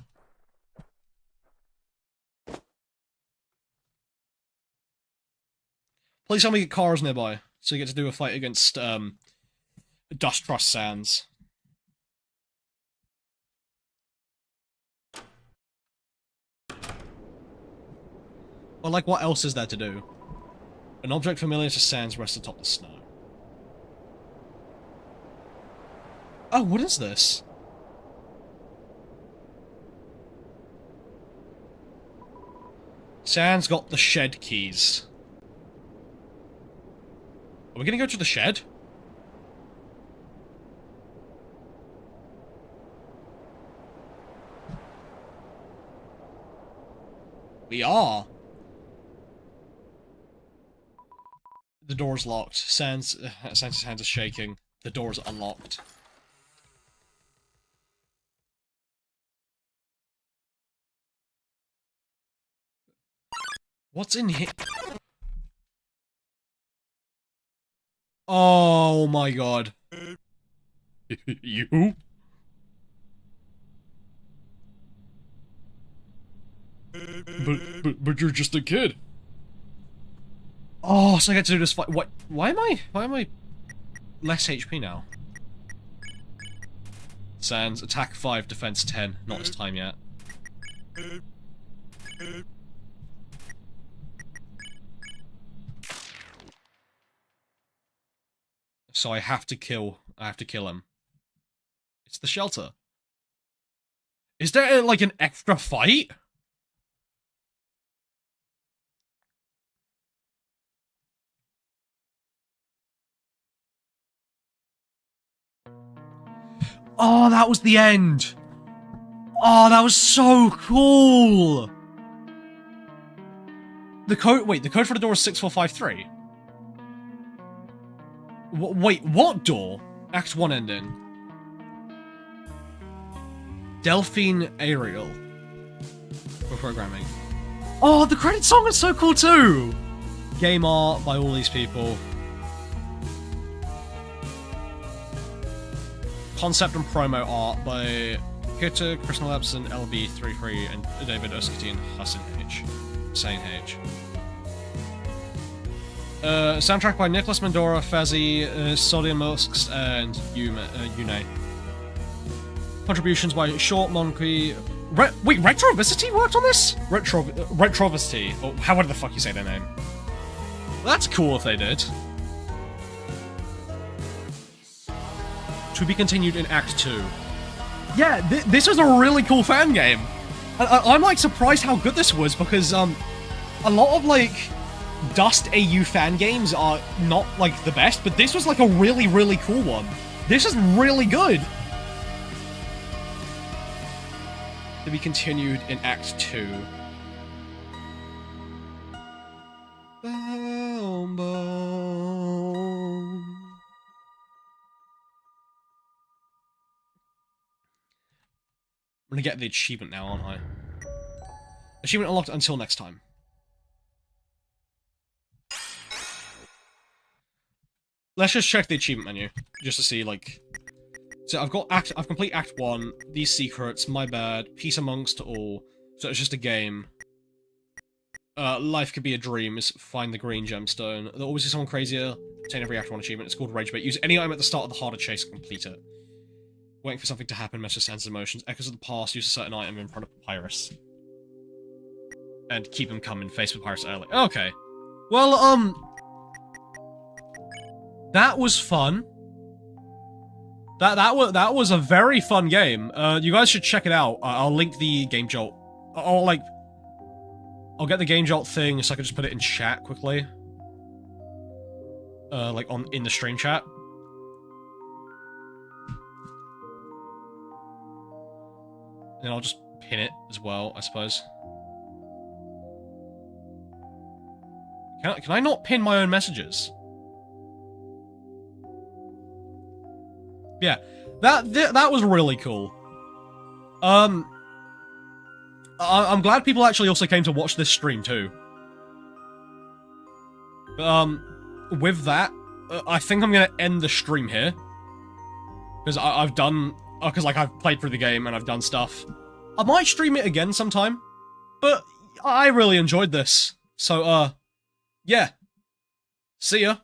Please tell me Kara's nearby, so you get to do a fight against Dusttrust Sans. Well, like, what else is there to do? An object familiar to Sans rests atop the snow. Oh, what is this? Sans got the shed keys. Are we gonna go to the shed? We are. The door's locked. Sans' hand is shaking. The door's unlocked. What's in here? Oh my god. You? But you're just a kid. Oh, so I get to do this fight. What? Why am I less HP now? Sans, attack 5, defense 10. Not this time yet. So I have to kill him. It's the shelter. Is there, like, an extra fight? Oh, that was the end! Oh, that was so cool! The code for the door is 6453. Wait, what door? Act 1 ending. Delphine Ariel. For programming. Oh, the credit song is so cool too! Game art by all these people. Concept and promo art by Kutta, Chris Lapson, LB33, and David Oskity and Hassan H. Sane H. Soundtrack by Nicholas Mandora, Fazzy, Sodia Musks, and Yune. Contributions by Short Monkey. Wait, Retrovicity worked on this? Retrovicity. Or however the fuck you say their name. That's cool if they did. To be continued in Act 2. Yeah, this was a really cool fan game. I'm like surprised how good this was because a lot of like Dust AU fan games are not like the best, but this was like a really, really cool one. This is really good. To be continued in Act 2. Boom, boom. I'm gonna get the achievement now, aren't I? Achievement unlocked until next time. Let's just check the achievement menu, just to see, like... So I've complete Act 1, these secrets, my bad, peace amongst all, so it's just a game. Life could be a dream, is find the green gemstone. There'll always be someone crazier, obtain every Act 1 achievement, it's called Rage Bait. Use any item at the start of the harder chase to complete it. Waiting for something to happen, mess with Sans' emotions. Echoes of the past, use a certain item in front of Papyrus. And keep him coming, face Papyrus early. Okay. Well, that was fun. That was a very fun game. You guys should check it out. I'll link the Game Jolt. I'll get the Game Jolt thing so I can just put it in chat quickly. Like in the stream chat. And I'll just pin it as well, I suppose. Can I not pin my own messages? Yeah, that was really cool. I'm glad people actually also came to watch this stream too. With that, I think I'm gonna end the stream here because I've done. Because, like, I've played through the game and I've done stuff. I might stream it again sometime, but I really enjoyed this. So, yeah. See ya.